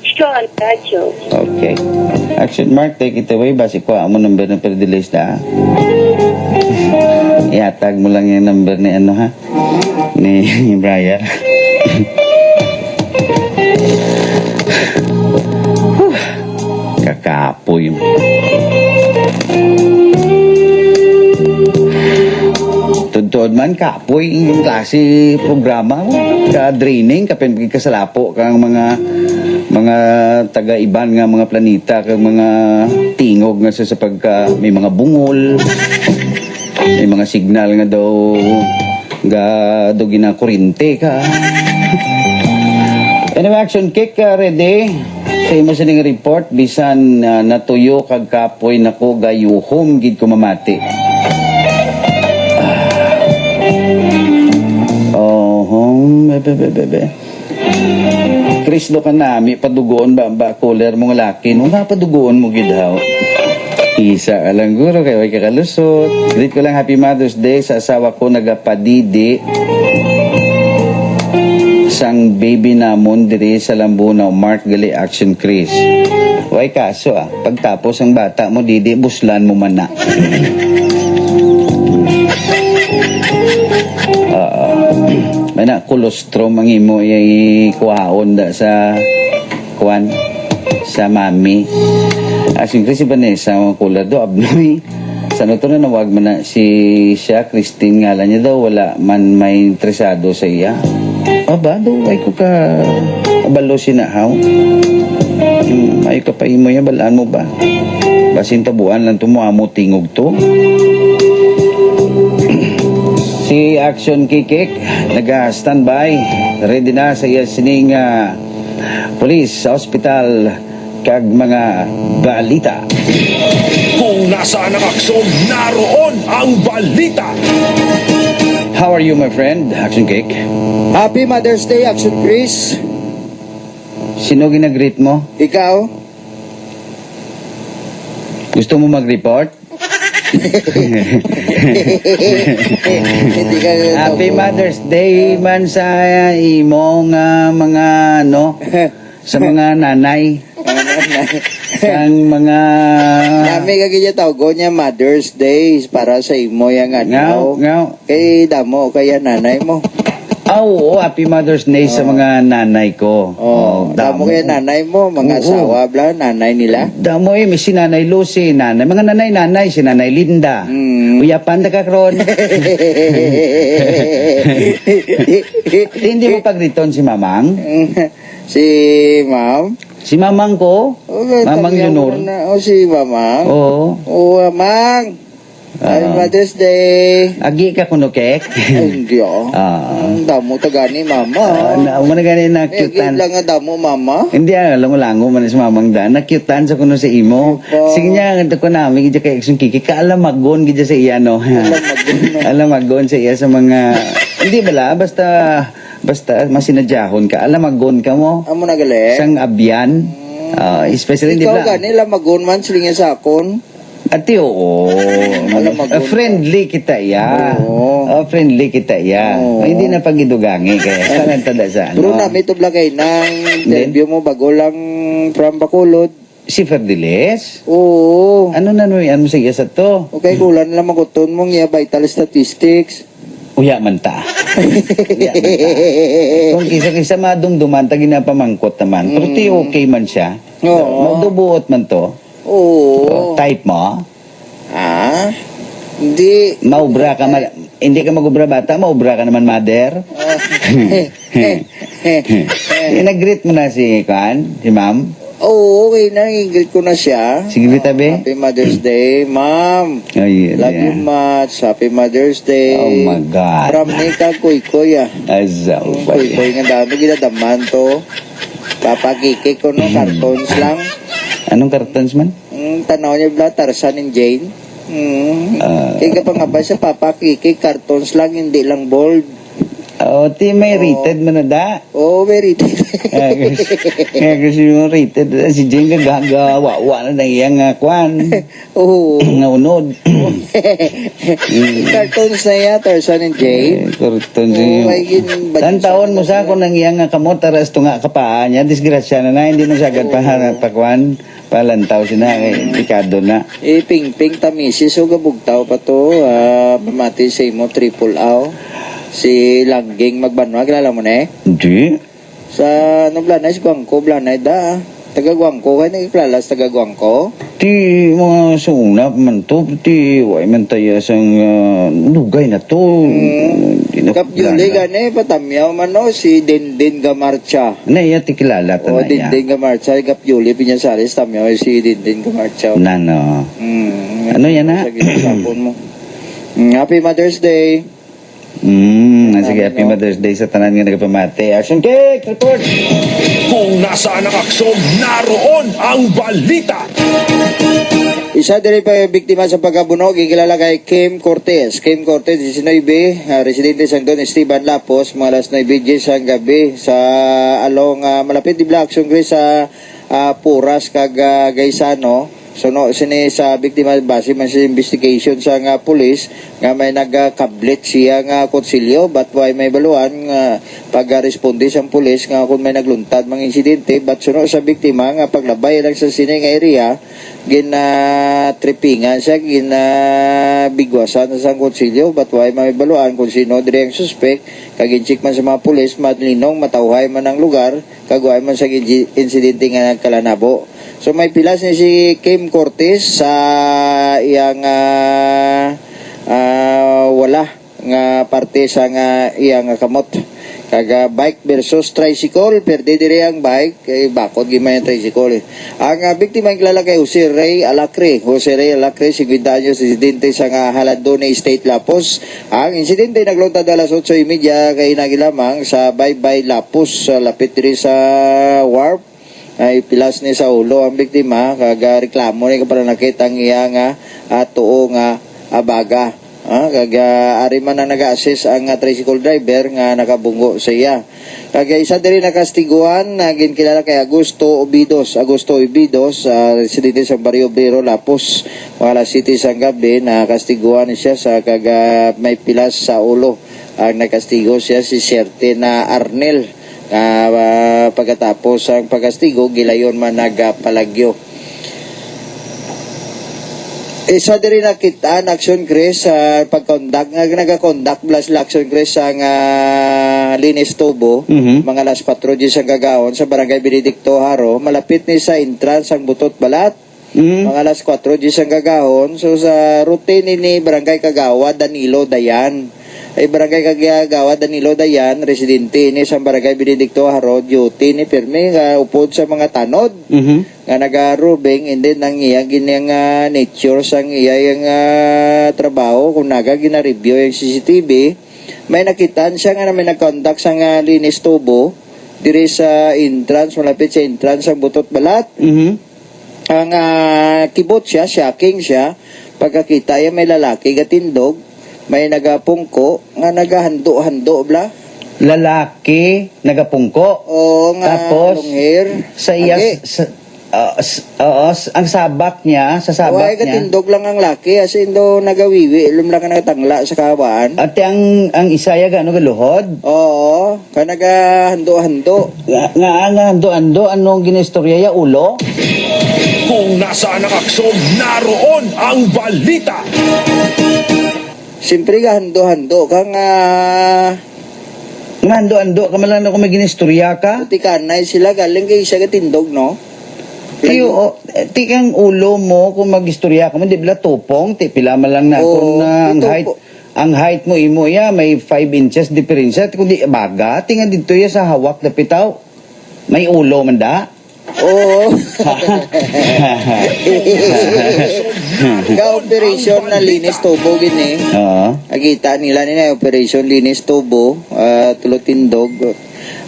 Sure, Tacho. Okay. Action Mark, take it away. Basi ko mo number ng for the list Iatag mo lang yung number ni ni Brian. Kakapoy mo. Tuod man kapoy yung klase programa mo. Ka-draining, kasalapo kang mga taga-iban nga mga planeta, kang mga tingog nga sa pagka may mga bungol, may mga signal nga daw ginakurinte ka. Anyway, Action Kick, ready? Sa imo sa ning report, bisan natuyo kag kapoy nako gayuhom gid ko mamati. Bebe. Chris, do ka nami, padugoon ba cooler mong laki? Nung padugoon mo gidhaw. Isa alang guro, kayo ay kakalusot. Greet ko lang Happy Mother's Day sa asawa ko nagapadidi. Sang baby namon diri sa Lambunaw, Mark Gali Action Chris. Way kaso pagtapos ang bata mo, didi, buslan mo man na. May na kolostrum ang imo kuhaon da sa kuan sa mami. Asin kasi Vanessa ang kular do abnoy. Sa to na nawag man na si siya Christine ngalan niya daw wala man may interesado sa iya. Aba do ay ko ka abalo sinahaw. Ay ka pa imo ya balaan mo ba? Basin tabuan lang tumo amo tingog to. Si Si Action Kikik naga-standby ready na sa iya sining police sa ospital kag mga balita. Kung nasaan ang aksyon, naroon ang balita. How are you, my friend, Action Kik? Happy Mother's Day, Action Chris. Sino ginag-greet mo? Ikaw? Gusto mo mag-report? Hindi ka Happy Mother's Day man sa imong mga sa mga nanay. Sang mga Nami kagaya tawgo niya Mother's Day para sa imo yang ngaw. Kay damo kaya nanay mo. Oo, Happy Mother's Day sa mga nanay ko. Damo kaya nanay mo, mga asawa bla, nanay nila. Damo may si Nanay Lucy, mga nanay, si Nanay Linda. Uyapan da ka kron. Hindi mo pagriton si Mamang? Si Ma'am? Si Mamang ko? Mamang Junior. Si Mamang? Oo. Mamang. Happy Mother's Day. Agi ka kuno kek? Hindi damo tagani mama. Mo na gani na cutean. Lang nga damo mama. Hindi lango man si Mamang da. Nakyutan sa kuno sa imo. Sige niya ko namin gid kay Action Kiki kaalamagon gid sa iya no. Alamagon sa iya sa mga hindi bala basta masinadyahon ka alamagon ka mo. Amo na gali. Sang abyan. Especially di ba? Ikaw gani lamagon man silinga sa akon. Ati oo. Friendly kita ya. Friendly kita ya. Hindi na pagidugangi kaya sana tada sa Pero nami to blagay nang interview mo bago lang from Bacolod. Si Ferdiles? Oo. Ano na ano sa iya sa to? Okay, kulan lang maguton mong iya vital statistics. Uya man ta. Kung kisa madumduman ta ginapamangkot naman. Pero ti okay man siya. Magdubuot man to. Oo. Type mo? Hindi. Maubra ka hindi ka magubra bata, maubra ka naman mother. Nag-greet mo na si Ma'am? Oo, okay na. Nag-greet ko na siya. Sige, tabi. Happy Mother's Day, Ma'am. Love you much. Happy Mother's Day. Oh my God. From Nika Kuy-Kuy Azaw ba Kuy-Kuy nga dami ginadaman to. Papakikik ko no, cartons lang. Anong cartons man? Tanaw niya bla, Tarzan and Jane. Kaya kapag nga ba sa papakikik, cartons lang, hindi lang bold. Ti may rated mo na da. Very rated. Kaya kasi yung rated. Si Jane gagawa na iyang kwan. Oo. Naunod. Cartons na yan, Tarzan and Jane. Cartons yun. Taon mo sa kung nang iyang kamot, taras ito nga kapaan niya. Disgrasya na hindi mo sagad pa kwan. Palantaw sina, pikado na. Ping-ping tamisis o gabugtaw pa to. Pamati sa imo, triple aw. Si Langging Magbanwa, kilala mo na eh? Hindi. Sa Blanay, si Guangco, Blanay da. Taga Guangco, kayo nagkilala sa taga Guangco? Ti mga sungna man to, ti way man tayo sang lugay na to. Kapjuli gani, patamyaw man no, si Dindin Gamarcha. Naiya ti kilala ta na ya. Dindin Gamarcha, Kapjuli, Pinyasaris, tamyaw si Dindin Gamarcha. Nano. Ano yan na? Sa ginasapon mo. Happy Mother's Day. Sige, Happy Mother's Day sa tanan nga nagpamate. Action Cake! Report! Kung nasaan ang aksyon, naroon ang balita. Isa diri pa biktima sa pagkabunog, ikilala kay Kim Cortez. Kim Cortez, 19, residente sa Don Esteban Lapos, mga alas 9 sa gabi sa along malapit di Black Action Grace sa Puras kag Gaisano. So no, sini sa biktima base man sa investigation sa nga pulis nga may nagkablit siya nga konsilyo but why may baluan nga pag-responde sa pulis nga kung may nagluntad mga insidente but suno sa biktima nga paglabay lang sa sini nga area tripingan siya bigwasan sa konsilyo but why may baluan kung sino dire ang suspect kaginchik man sa mga pulis madlinong matawhay man ang lugar kagway man sa insidente nga nagkalanabo. So may pilas ni si Kim Cortez sa iyang wala nga parte sa nga iyang kamot. Kaga bike versus tricycle, perde dire ang bike, kay bakod gimay ang tricycle. Ang biktima ang kilala kay Jose Ray Alacre. Jose Ray Alacre, 50 anyos, residente sa Halandone State, Lapos. Ang insidente nagluntad alas 8:30 kay nagilamang sa Baybay Lapos, sa lapit rin sa Warp. Ay pilas ni sa ulo ang biktima, kaga reklamo ni kapala nakita ang iya nga tuo nga abaga. Kaga ari man ang nag-assist ang tricycle driver nga nakabunggo sa iya. Kaga isa diri nakastiguan na ginkilala kay Augusto Obidos, residente sa Barrio Obrero, Lapos, wala city sa gabi. Nakastiguan siya sa kaga may pilas sa ulo. Ang nakastigo siya si Serte na Arnel. Pagkatapos ang pagkastigo, gilayon man nagpalagyo. Isa diri nakita ang action Chris sa pagkondak nagakondak plus action Chris sa Linis Tubo, mga alas 4 sa gagawon sa Barangay Benedicto Haro, malapit ni sa entrance ang Butot Balat. Mga alas 4 sa gagawon, so sa routine ni Barangay Kagawa Danilo Dayan. Ay Barangay Kagawa Danilo Dayan, residente ni sa Barangay Benedicto Haro, duty ni pirmi nga upod sa mga tanod. Nga nagarubing, and then ang iya ginyang nature sang iya yung trabaho, kung naga gina-review yung CCTV, may nakitaan siya nga na may nag-contact sa Linis Tubo, diri sa entrance, malapit sa entrance ang Butot Balat. Ang kibot siya, shocking siya, pagkakita yan may lalaki gatindog, may nagapungko nga nagahando-hando bla. Lalaki, nagapungko. Oo, nga Tapos, long hair. sa iya, ang sabak niya, sa sabak niya. Katindog lang ang laki, as in do nagawiwi, ilum lang ka nagatangla sa kawaan. At ang isa ya gano galuhod? Oo, ka nagahando-hando. Nga hando-hando, anong ginistorya ya ulo? Kung nasaan ang aksyon, naroon ang balita. Siyempre ka hando-hando kang Nga hando-hando, kamalan ako may ginistorya ka? puti kanay sila galing kay isa katindog, no? Tiyo, tikang ulo mo kung mag-istorya ka mo, di bila tupong, pila man lang na kung ang height mo imo ya, may 5 inches diferensya, kung di baga, tingan dito ya sa hawak na pitaw, may ulo man da. Oo. Ka-operation na Linis Tubo gini. Oo. Agita nila nila operation Linis Tubo, tulotindog.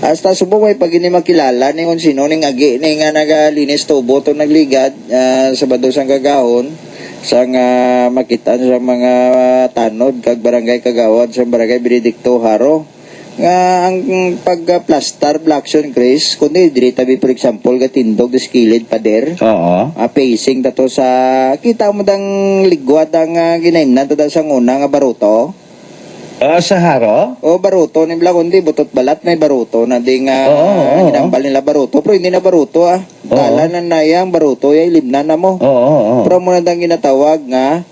Hasta subong may pag ini makilala ni kung sino ning agi ni nga nagalinis Tubo to nagligad sa Badosang Kagahon sang makita sa mga tanod kag barangay Kagawad sa Barangay Benedicto Haro. Nga ang pag-plaster Blackson Chris, kundi diri tabi for example gatindog the skilled pader. Oo. Pacing dato sa kita mo dang ligwat ang ginaimnan to sa una nga baruto. Sa haro? O baruto ni bla kundi Butot Balat may baruto na ding ginambal nila baruto pero hindi na baruto Kala na nayang baruto ay limnan na mo. Pero mo na dang ginatawag nga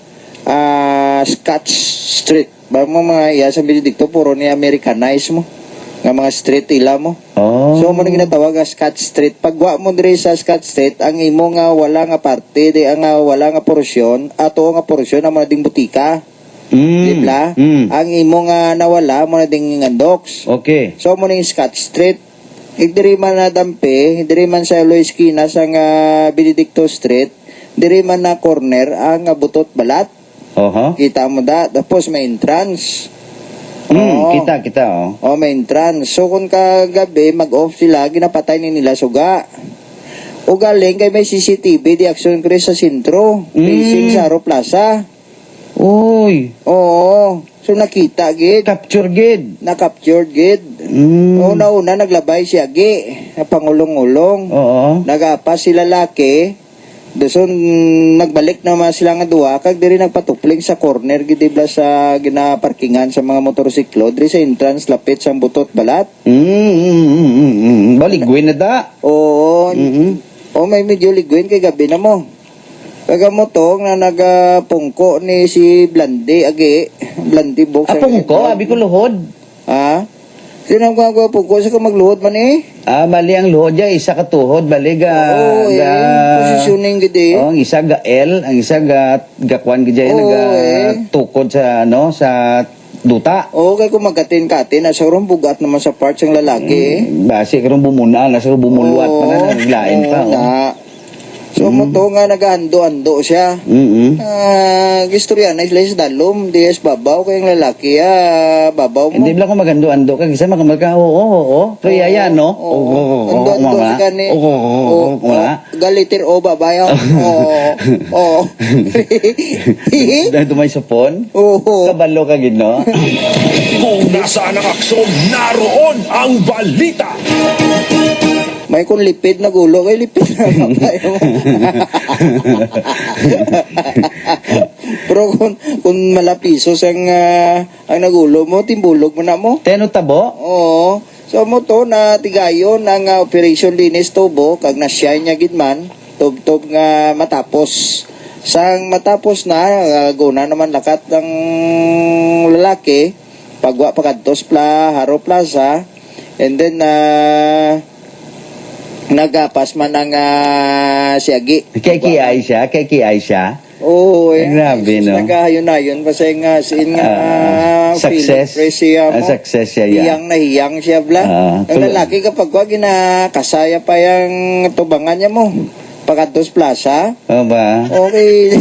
Scotch Street. Ba mo mga iya sa Benedicto puro ni Americanize mo. Nga mga street ila mo. So mo na ginatawag nga Scotch Street. Pagwa mo diri sa Scotch Street, ang imo nga wala nga parte, di ang wala nga porsyon, ato nga porsyon ang mga ding butika. Diba? Ang imo nga nawala mo na ding ngandoks. Okay. So mo ning Scotch Street. Diri man na dampe, diri man sa Eloy Esquina sa Benedicto Street, diri man na corner ang Butot Balat. Kita mo da, tapos may entrance. Kita. May entrance. So kung kagabi mag-off sila, ginapatay ni nila suga. O galing kay may CCTV di Action Chris sa sentro, facing sa Aro Plaza. Uy. Oo. So nakita gid. Capture gid. Na-captured gid. Una-una naglabay si Agi, pangulong-ulong. Nagapas sila laki. Doon nagbalik naman sila nga duwa kag diri nagpatupling sa corner gid dibla sa ginaparkingan sa mga motorsiklo diri sa entrance lapit sa Butot Balat. Baligwin na da. Oo. May medyo ligwin kay gabi na mo. Kaga mo to nga nagapungko ni si Blandi Agi, Blandi Box. Pungko abi ko luhod. Sino ko pungko sa magluhod man eh? Bali ang luhod ya isa ka tuhod, bali positioning gid. Ang isa ga L, ang isa ga kwan gid tukod sa sa duta. Okay, kung magkatin-katin, nasa ron bugat naman sa parts ng lalaki. Basi karong bumuna, nasa bumuluat pa na, naglain pa. Oo, na. So, mo to nga nag-ando-ando siya. Gistorya na isla sa dalom, di es babaw kayong lalaki, babaw mo. Hindi lang ko magando-ando ka, kasi makamagka, oo. Pero yaya, no? Oo, Ando-ando si kani. Oo, Galitir o babayaw. Oo. Dahil tumay sapon, Oo. kabalo ka gid, no? Kung nasaan ang aksyon, naroon ang balita. May kung lipid na gulo, kay lipid na babayaw. Pero kung malapisos ang nagulo mo, timbulog mo na mo. Teno tabo? Oo. So mo to na tigayon ang operation linis tubo kag nasya niya gidman tub nga matapos. Sang matapos na guna naman lakat ng lalaki pagwa pakadtos Haro Plaza and then nagapas man ang siyagi. Kay siya. Oo, Grabe, no? Nagahayon-ayon pa sa nga sin nga Success. Success siya, yeah. Hiyang na hiyang siya bla. Ang lalaki kapag wag kasaya pa yung tubangan niya mo. Pagkatos Plaza. O ba? Okay.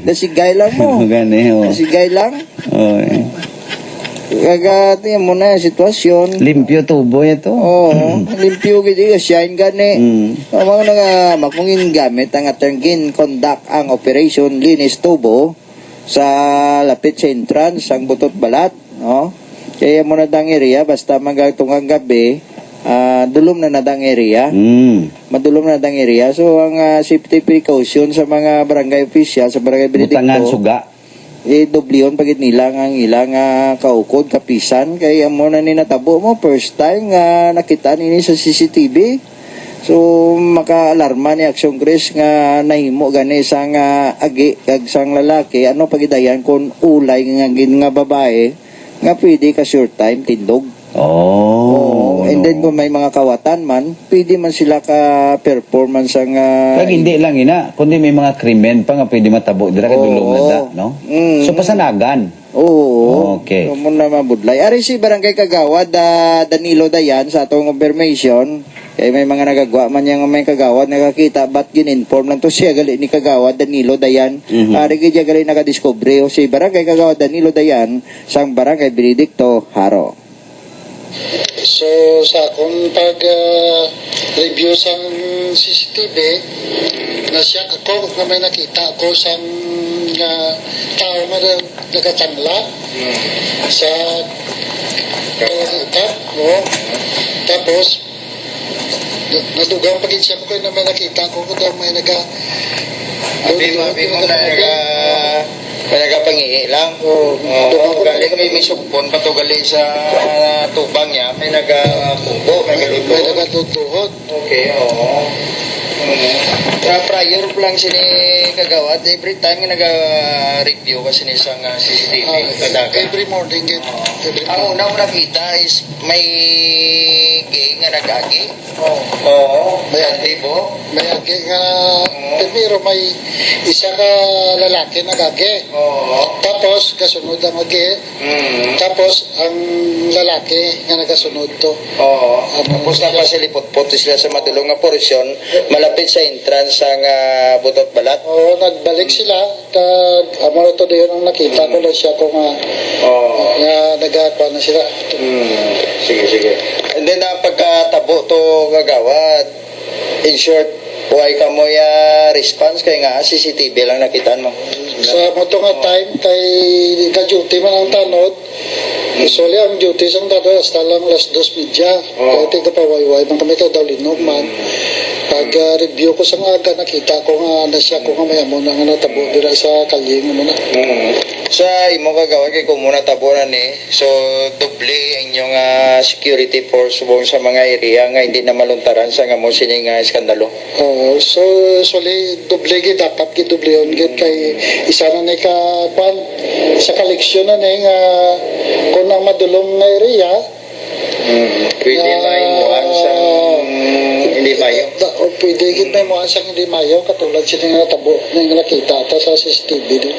Nasigay lang mo. Gani, o. Nasigay lang. Okay. Kagati mo na yung sitwasyon. Limpyo tubo ito. Oo. Limpyo gidi shine gani. Mga nga makmungin gamit ang atangin conduct ang operation linis tubo sa lapit sa entrance ang butot balat, no? Kaya mo na dang area basta magatong gabi, dulom na nadang area. Madulom na nadang area. So ang safety precaution sa mga barangay official sa barangay Benedicto. Butangan suga. Dublion pagit nilang ang ilang kaukod, kapisan. Kaya mo na ninatabo mo, first time nga nakita nini sa CCTV. So, maka-alarma ni Action Grace nga nahimo gani sang agi, kag sang lalaki. Ano pagidayan kung ulay nga gin nga babae, nga pwede ka short time, tindog. Oh. And then kung may mga kawatan man, pwede man sila ka performance ang Kag hindi lang ina, kundi may mga krimen pa nga pwede matabo dira kay dulong na no? So pasanagan. Oo. Okay. So muna mabudlay. Ari si Barangay Kagawad, Danilo Dayan sa atong confirmation. Kaya may mga nagagawa man yang may Kagawad nakakita but gin-inform lang to siya gali ni Kagawad Danilo Dayan. Ari gid gali nakadiscover si Barangay Kagawad Danilo Dayan sang Barangay Benedicto Haro. So sa akong pag-review sa CCTV, nasyak ako na may nakita ako sa tao na nagkatangla sa pagkita. Tapos, nadugang pagin siya ko na may nakita ko kung may Nagapangihi lang. Galing may supon pa to gali sa tubang niya. May nagapugo, may nagatutuhod. Okay, oo. Prior lang sini kagawad. Every time nga naga-review kasi ni isang CCTV. Every morning. Ang unang nakita is may gay nga nag-agi. Oo. May antibo. May agi nga, pero may isa ka lalaki nag-agi. Tapos, kasunod ang agi. Tapos, ang lalaki nga nagasunod to. Tapos napasilipot-pot sila sa madulong nga porsyon, malapit sa entrance ang butot balat. Nagbalik sila. Amo to doon ang nakita ko lang siya ko nga nagagawa na sila. Sige. And then pagkatabo to gagawad, in short, why ka mo response kay nga CCTV lang nakitaan mo? Sa mo nga time kay ka-duty man ang tanod. Usually ang duty sang tanod hasta lang last 2 media. Kaya tingka pa wayway man kami daw linog man. Pag-review ko sa aga, nakita ko nga nasya ko nga maya mo na nga natabo dira sa kalyeng mo na. Sa imo kagawad kay kung muna tabo na ni, so doble ang inyong security force buong sa mga area nga hindi na maluntaran sa nga mo sining skandalo. So usually doble gid dapat gid dobleon gid kay isa na ni ka kwan sa collection na ni nga kung ang madulong nga area pwede maimuan sa hindi hindi mayo. O pwede gid may mga sang hindi mayo katulad sila nga tabo na nga nakita ata sa CCTV din.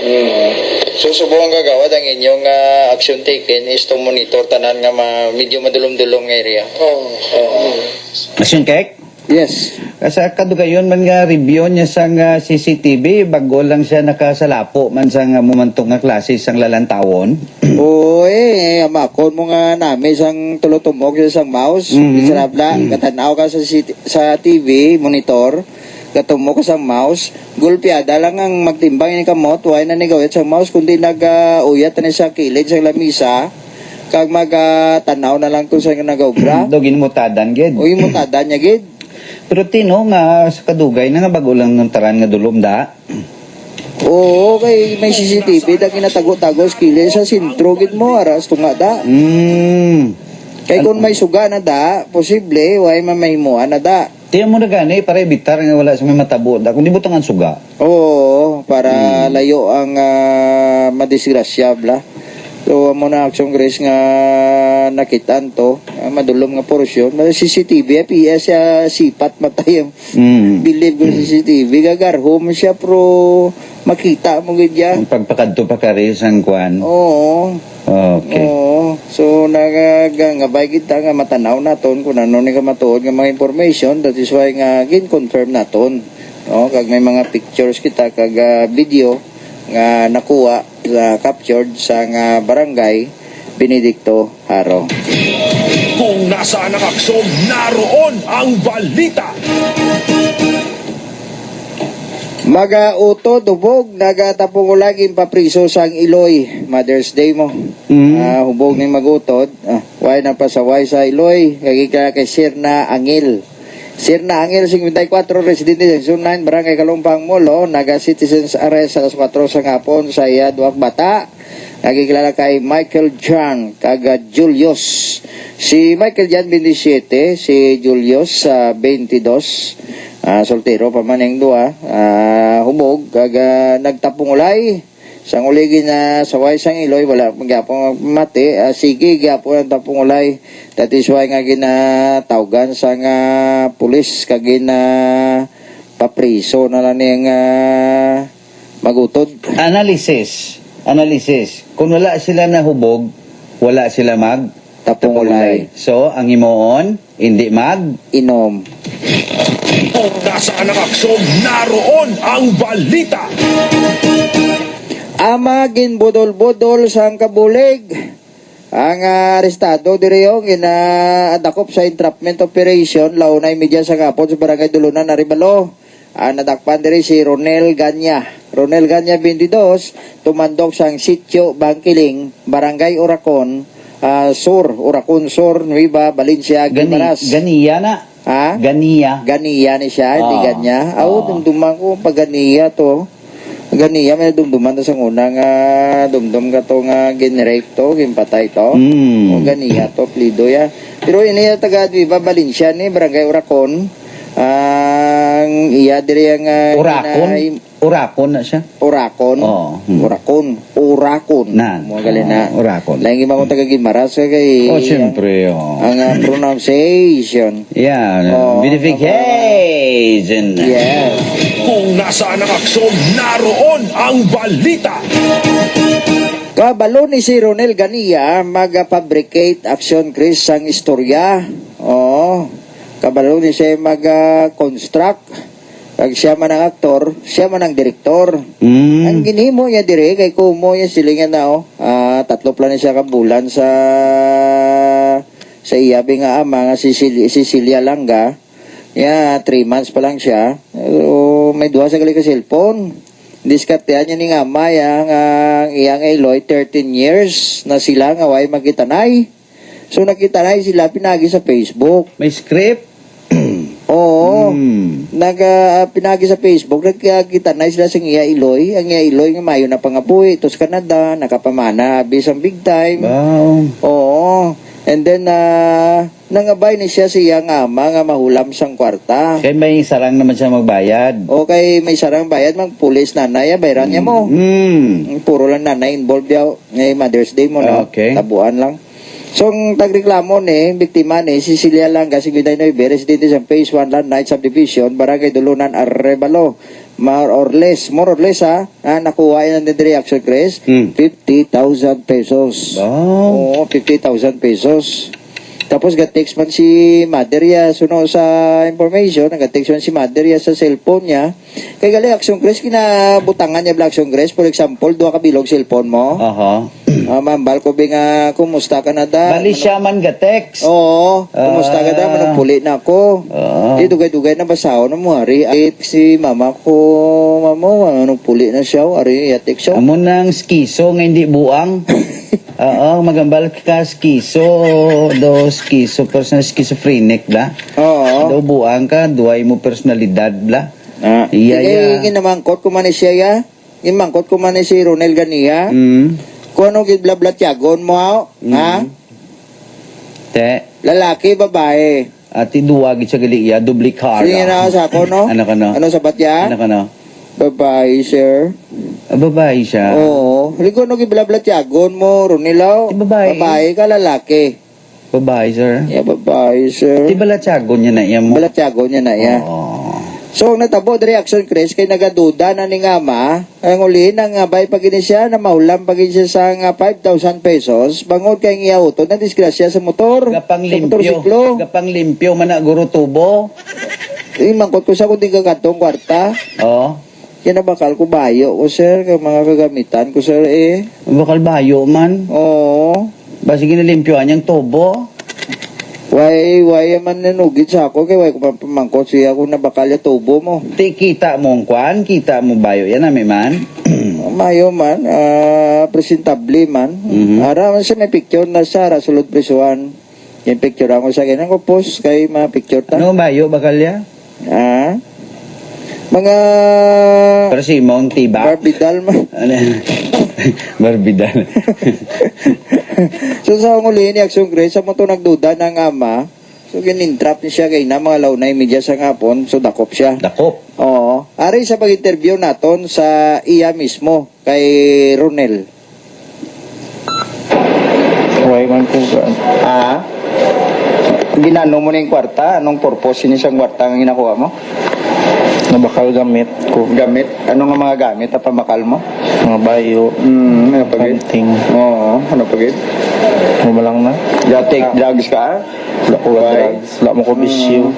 So subong gagawad ang inyong action taken is to monitor tanan nga medyo madulom-dulong area. Action cake? Yes. Kasi kadugayon man nga review niya sang CCTV, bago lang siya nakasalapo man sang mumantong nga klase sang lalantawon. Oy, amakon mo nga nami sang tulotumok sa sang mouse. Sarabla, katanaw ka sa TV, monitor, katumok ka sang mouse, gulpiada lang ang magtimbang ni kamot, way na nigawit sang mouse, kundi nag-uyat na sa kilid sang lamisa, kag mag-tanaw na lang kung saan nag-obra. Dogin mo tadan, gid. Uy, mo tadan niya, gid. Pero tino nga sa kadugay na nga bago lang ng taran nga dulom da. Oo, kay may CCTV da kinatago-tago skili sa sintro gid mo aras tunga da. Kay kung may suga na da, posible way mamahimuan na da. Tiyan mo na gani para evitar nga wala sa may matabo da kundi butangan suga. Oo, para layo ang madisgrasya bla. So amo na action grace nga nakitaan to, madulom nga porsyon, may CCTV PS sipat matay yung believe ko CCTV gagarhom siya pro makita mo gid ya. Ang pagpakadto pa kari sang kwan. Oo. Okay. Oo. So nagagabay kita nga matanaw naton kung ano ni ka matuod nga mga information, that is why nga gin-confirm naton. Kag may mga pictures kita kag video nga nakuha captured sa nga barangay Benedicto Haro. Kung nasaan ang aksyon, naroon ang balita. Mag-auto, dubog, nagatapong ulagin papriso sang Iloy. Mother's Day mo. Hubog ni magutod. Way na pasaway sa Iloy. Kagika kay Sirna Angil. Sirna Angel, 54, residente ng Zone 9, Barangay Kalumpang Molo, naga-citizens arrest sa 4 sa hapon sa iya duwag bata. Nagkikilala kay Michael John, kaga Julius. Si Michael John, 27, si Julius, 22, soltero pa man yung dua, humog, kaga nagtapong ulay. Sang uligin na saway sang Iloy, wala magyapong mati, sige, gyapon ang tapong ulay. That is why nga ginatawgan sa nga pulis, kagina papriso na lang yung magutod. Analysis. Kung wala sila nahubog, wala sila tapong ulay. So, ang imoon, hindi inom. Kung nasaan ang aksyon, naroon ang balita. Ama ginbudol-budol sang kabulig. Ang arestado diriyong inaadakop sa entrapment operation launay media sa kapon sa barangay Dulunan Aribalo. Nadakpan diri si Ronel Ganya. Ronel Ganya 22 tumandok sang sitio Bangkiling, barangay Oracon, Oracon Sur, Nueva, Valencia, Guimaras. Ganiya na. Ha? Ganiya ni siya, hindi Ganya. Dumduman ko pag Ganiya to. Ganiya may dumduman to sa unang dumdum ka to nga ginrape to, ginpatay to. O Ganiya to, plido ya. Pero ini taga Nueva, Valencia ni barangay Oracon. Ang iya diri ang Urakon na siya. Urakon. Urakon. Nan. Mo gali na. Urakon. Lain mo taga Gimaras kay. Siyempre. Ang pronunciation. Yeah. Beautification. Yes. Kung nasaan ang aksyon, naroon ang balita. Kabalo ni si Ronel Gania mag-fabricate action Chris sang istorya. Kabalo ni siya mag-construct. Pag siya man ang aktor, siya man ang direktor. Ang ginimo niya dire, kay kumo niya silingan na 3 plan siya kabulan sa iyabi nga ama nga si Cecilia Langga. 3 months pa lang siya. May 2 sa gali ka cellphone. Diskartehan niya ni nga ama ang iyang Eloy 13 years na sila nga way magkitanay. So nakitanay sila pinagi sa Facebook. May script? Oo. Pinagi sa Facebook, nagkakita na sila sa Iya Iloy. Ang Iya Iloy nga mayo na pangapuy. Ito sa Canada, nakapamana, bisang big time. Wow. Oo. And then, nangabay ni siya siyang ama nga mahulam sang kwarta. Kaya may sarang naman siya magbayad. Okay, may sarang bayad, magpulis nanay, bayran niya mo. Puro lang nanay involved yaw. Ngay Mother's Day mo na. Okay. Tabuan lang. So, ang tagreklamo ni, biktima ni, si Celia Langa, 59, residente sa Phase 1 Land Night Subdivision, Barangay Dulunan, Arevalo. More or less ha, nakuha yan ng reaction Chris, 50,000 pesos. Oo, 50,000 pesos. Tapos ga-text man si mother ya, suno sa information, nag-text man si mother ya sa cellphone niya. Kay gali action Chris, kinabutangan niya Black Action Chris, for example, duha ka bilog cellphone mo. Mambal ko nga, kumusta ka na da? Bali siya man ga-text. Oo, kumusta ka da? Manong puli na ako. Di dugay-dugay na basaw na mo, ari. Ay, si mama ko, mama, manong puli na siya, ari, yatik siya. Amo nang skiso nga hindi buang. Oo, magambal ka skiso, personal schizophrenic bla. Oo. Do buang ka, duay mo personalidad bla. Iya. Ginamangkot ko man ni siya ya. Ginamangkot ko man ni si Ronel Ganiya. Kung ano giblablat yagon mo ha? Te, Lalaki, babae. ati duwag siya gali iya, duplikara. Sige na sa ako, no? Ano ka no? Ano sabat ya? Ano ka no? Babae, sir. Babae siya. Oo. Rico, ano giblablat yagon mo, Ronelaw? Babae. Babae ka, lalaki. Babae, sir. Yeah, babae, sir. Di balatsago niya na iya mo. Balatyago niya na ya. So, ang natabo, reaction, Chris, kay nagaduda na ni ngama, ang uli nang bay pagini siya, na maulam pagini siya sa 5,000 pesos, bangod kay ngiyauto na disgrasya sa motor. Gapang sa limpyo. motorsiklo. Gapang limpyo man na guro tubo. Mangkot ko sa kundi kakatong kwarta. Oo. Kinabakal ko bayo ko, sir, kay mga kagamitan ko, sir, eh. Bakal bayo man. Oo. Basi ginalimpyoan niyang tubo. Why man nanugid sa ako, kay why ko pamangkot siya kung nabakal ya tubo mo. Ti kita mo ang kwan, kita mo bayo yan ami man. Mayo man, presentable man. Ara man siya may picture na sa sulod prisuan. Yung picture ako sa ganyan ko post kay mga picture ta. Ano bayo bakal ya? Mga Pero si Mount Tiba. Barbidal man. Barbidal. So sa uli ni Action Grace, sa mo to nagduda ng ama, so ginintrap niya siya kay na mga launay media sa ngapon, so dakop siya. Dakop? Oo. Ari sa pag-interview naton sa iya mismo, kay Ronel. Huwag man po Ginano mo na yung kwarta? Anong purpose niya siyang kwarta ang ginakuha mo? Nabakal gamit ko. Gamit? Ano nga mga gamit na pamakal mo? Mga bayo. Ano pagid? Hunting. Oo, ano pagid? Ano ba lang na? Take drugs ka? Wala ko drugs. Wala mo ko bisyo.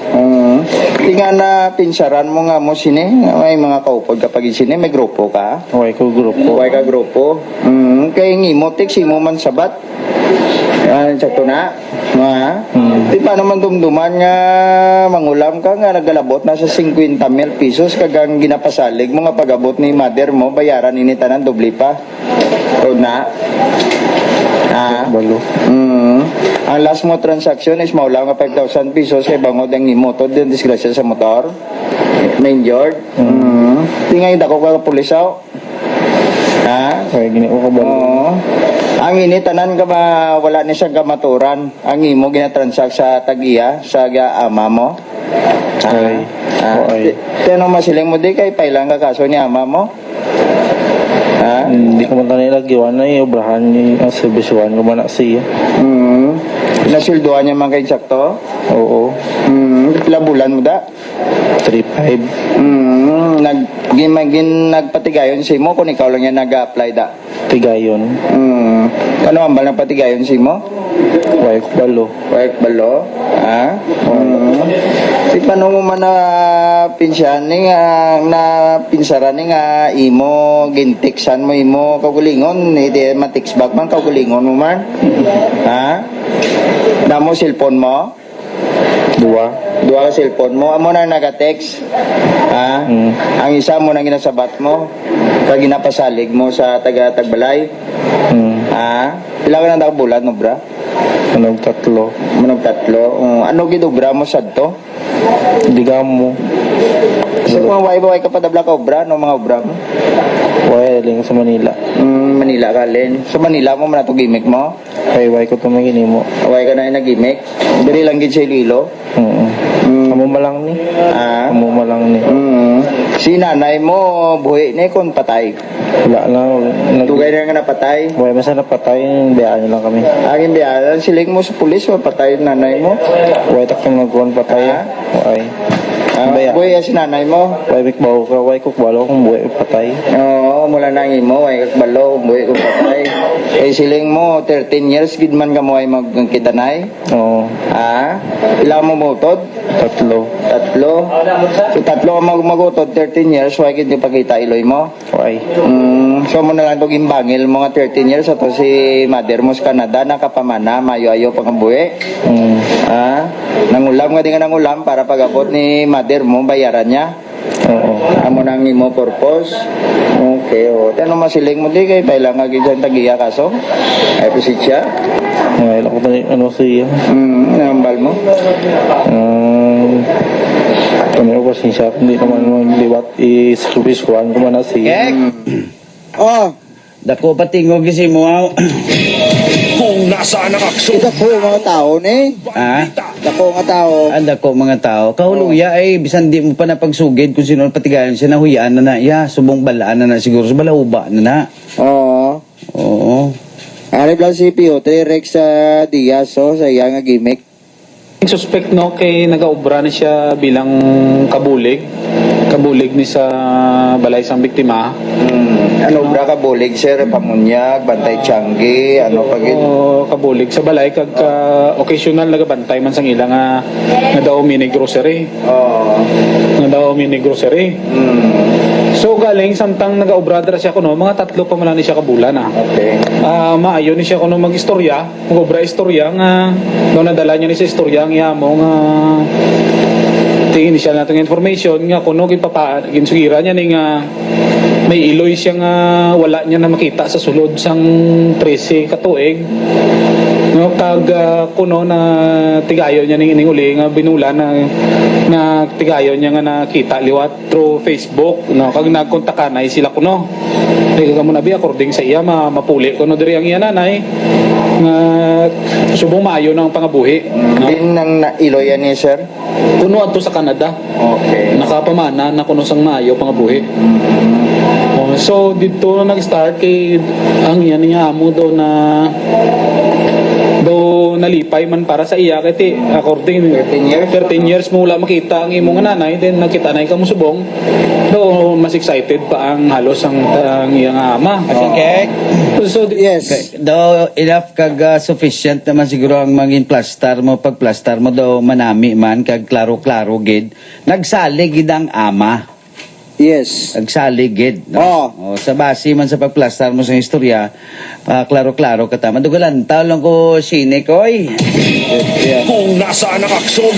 Tinga na pinsaran mo nga mo sini, may mga kaupod kapag sini, may grupo ka? Huwag ko grupo. Huwag ka grupo? Kaya ngimo, text mo man sabat? Sakto na? Di pa naman dumduman nga mangulam ka nga nagalabot na sa 50,000 pesos kagang ginapasalig mo nga pagabot ni mother mo, bayaran initanan doble pa. O na? Balo. Ang last mo transaction is maulam nga 5,000 pesos kay bangod ang imoto din disgrasya sa motor. May injured. Tingay dako ka pulisaw. Kaya gini ko balo. Ang initanan ka ba wala ni siyang kamaturan. Ang imo ginatransact sa tagiya sa ama mo. Tanong masiling mo di kay pailang ka kaso ni ama mo. Hindi ko man tanay lagiwan na obrahan ni ang servisyoan ko man na siya. Nasilduhan niya man kay sakto? Oo. Pila bulan mo da? 3.5. Nagpatigayon si mo kung ikaw lang yan nag-apply da? Tigayon. Ano ang bal patigayon si mo? Huwag balo. Huwag balo? Si paano mo man na pinsyan na pinsaran nga imo gintiksan mo imo kagulingon hindi matiksbag man kagulingon mo man damo cellphone mo Dua ka cellphone mo amo na nagatext ang isa mo nang ginasabat mo kag ginapasalig mo sa taga-Tagbalay pila ka nang nakabulan no bra? Manog tatlo. Ano gidobra mo sadto? Digam mo. So kung way ka pa dabla ka obra, no mga obra mo? Way lang sa Manila. Manila ka rin. Sa Manila mo man ito gimmick mo? Way ko tumingin mo. Away ka na yung nag-gimmick? Diri lang gid sa Iloilo? Amo malang ni. Ah? Amo malang ni. Si nanay mo, buhi ni kon patay. Wala lang. Tugay na nga napatay. Way masa napatay, biyaan lang kami. Aging biyaran, siling mo sa pulis, patay yung nanay mo. Way tak kang nagkuhan patay. Way. Buhi si nanay mo? Way mikbaw ka, way kukbalo kung buhay patay. Oo, mula nang imo, ay kakbalo, buhi ko patay. Eh siling mo, 13 years, gidman ka mo ay magkitanay? Oo. Ha? Ilang mo mutod? Tatlo. So tatlo ka magutod, 13 years, why gid pakita iloy mo? Way. So mo na lang itong imbangil mga 13 years, ato si mother mo sa Canada, nakapamana, mayo-ayo pang buhi. Ha? Nangulam nga di nga nangulam para pag-abot ni mother mo, bayaran niya. Oo. Amo nang imo purpose. Okay, o. Tanong masiling mo di kay pailang nga gidyan tagiya kaso. Ay proceed siya. Way lang ko ano siya. Nambal mo. Kami ko siya, hindi naman liwat i-service-kuhan ko man na siya. Oh, dako patingog si mo. Kung nasaan ang aksyon, Dako mga tao ni. Ha? Dako mga tao. Dako mga tao. Kahuluya ay bisan di mo pa napagsugid kung sino patigayon siya nahuyaan na ya, subong balaan na siguro sa balauba na. Oo. Oo. Ari lang si Piotr Rex Diaz sa iya nga gimmick. Suspect no kay nagaobra na siya bilang kabulig ni sa balay sang biktima. Ano obra kabulig sir, pamunyag, bantay tianggi, ano pagin? Kabulig sa balay kag occasional nagabantay man sang ila nga daw mini grocery. Nga daw mini grocery. So galing samtang nagaobra dra siya kuno mga 3 pa man ni siya kabulan na. Okay. Maayo ni siya kuno magistorya, magobra istorya nga daw nadala niya ni sa istorya nga mo nga tingin siya natong information nga kuno ginsugira niya ni nga may iloy siya nga wala niya na makita sa sulod sang 13 katuig no kag kuno na tigayo niya ning uli nga binula na tigayo niya nga nakita liwat through Facebook no kag nagkontakanay sila kuno kay kamo nabi according sa iya mapuli kuno diri ang iya nanay nga subong maayo ng pangabuhi no? Din nang iloy ni sir. Kuno adto sa Canada. Okay. Nakapamana na kuno sang maayo pangabuhi. So dito na nag-start kay ang yan niya amo daw na nalipay man para sa iya kay according 13 years mo wala makita ang imong nanay then nakita na ka mo subong do mas excited pa ang halos ang iyang ama. Okay. So yes. Daw enough kag sufficient naman siguro ang maging plaster mo pag plaster mo daw manami man kag klaro-klaro gid. Nagsalig gid ang ama. Yes. Nagsaligid. No? Oh. Sa base man sa pagplastar mo sa istorya, klaro-klaro ka tama. Dugalan, tao lang ko sine ko. kung nasaan ang aksyon,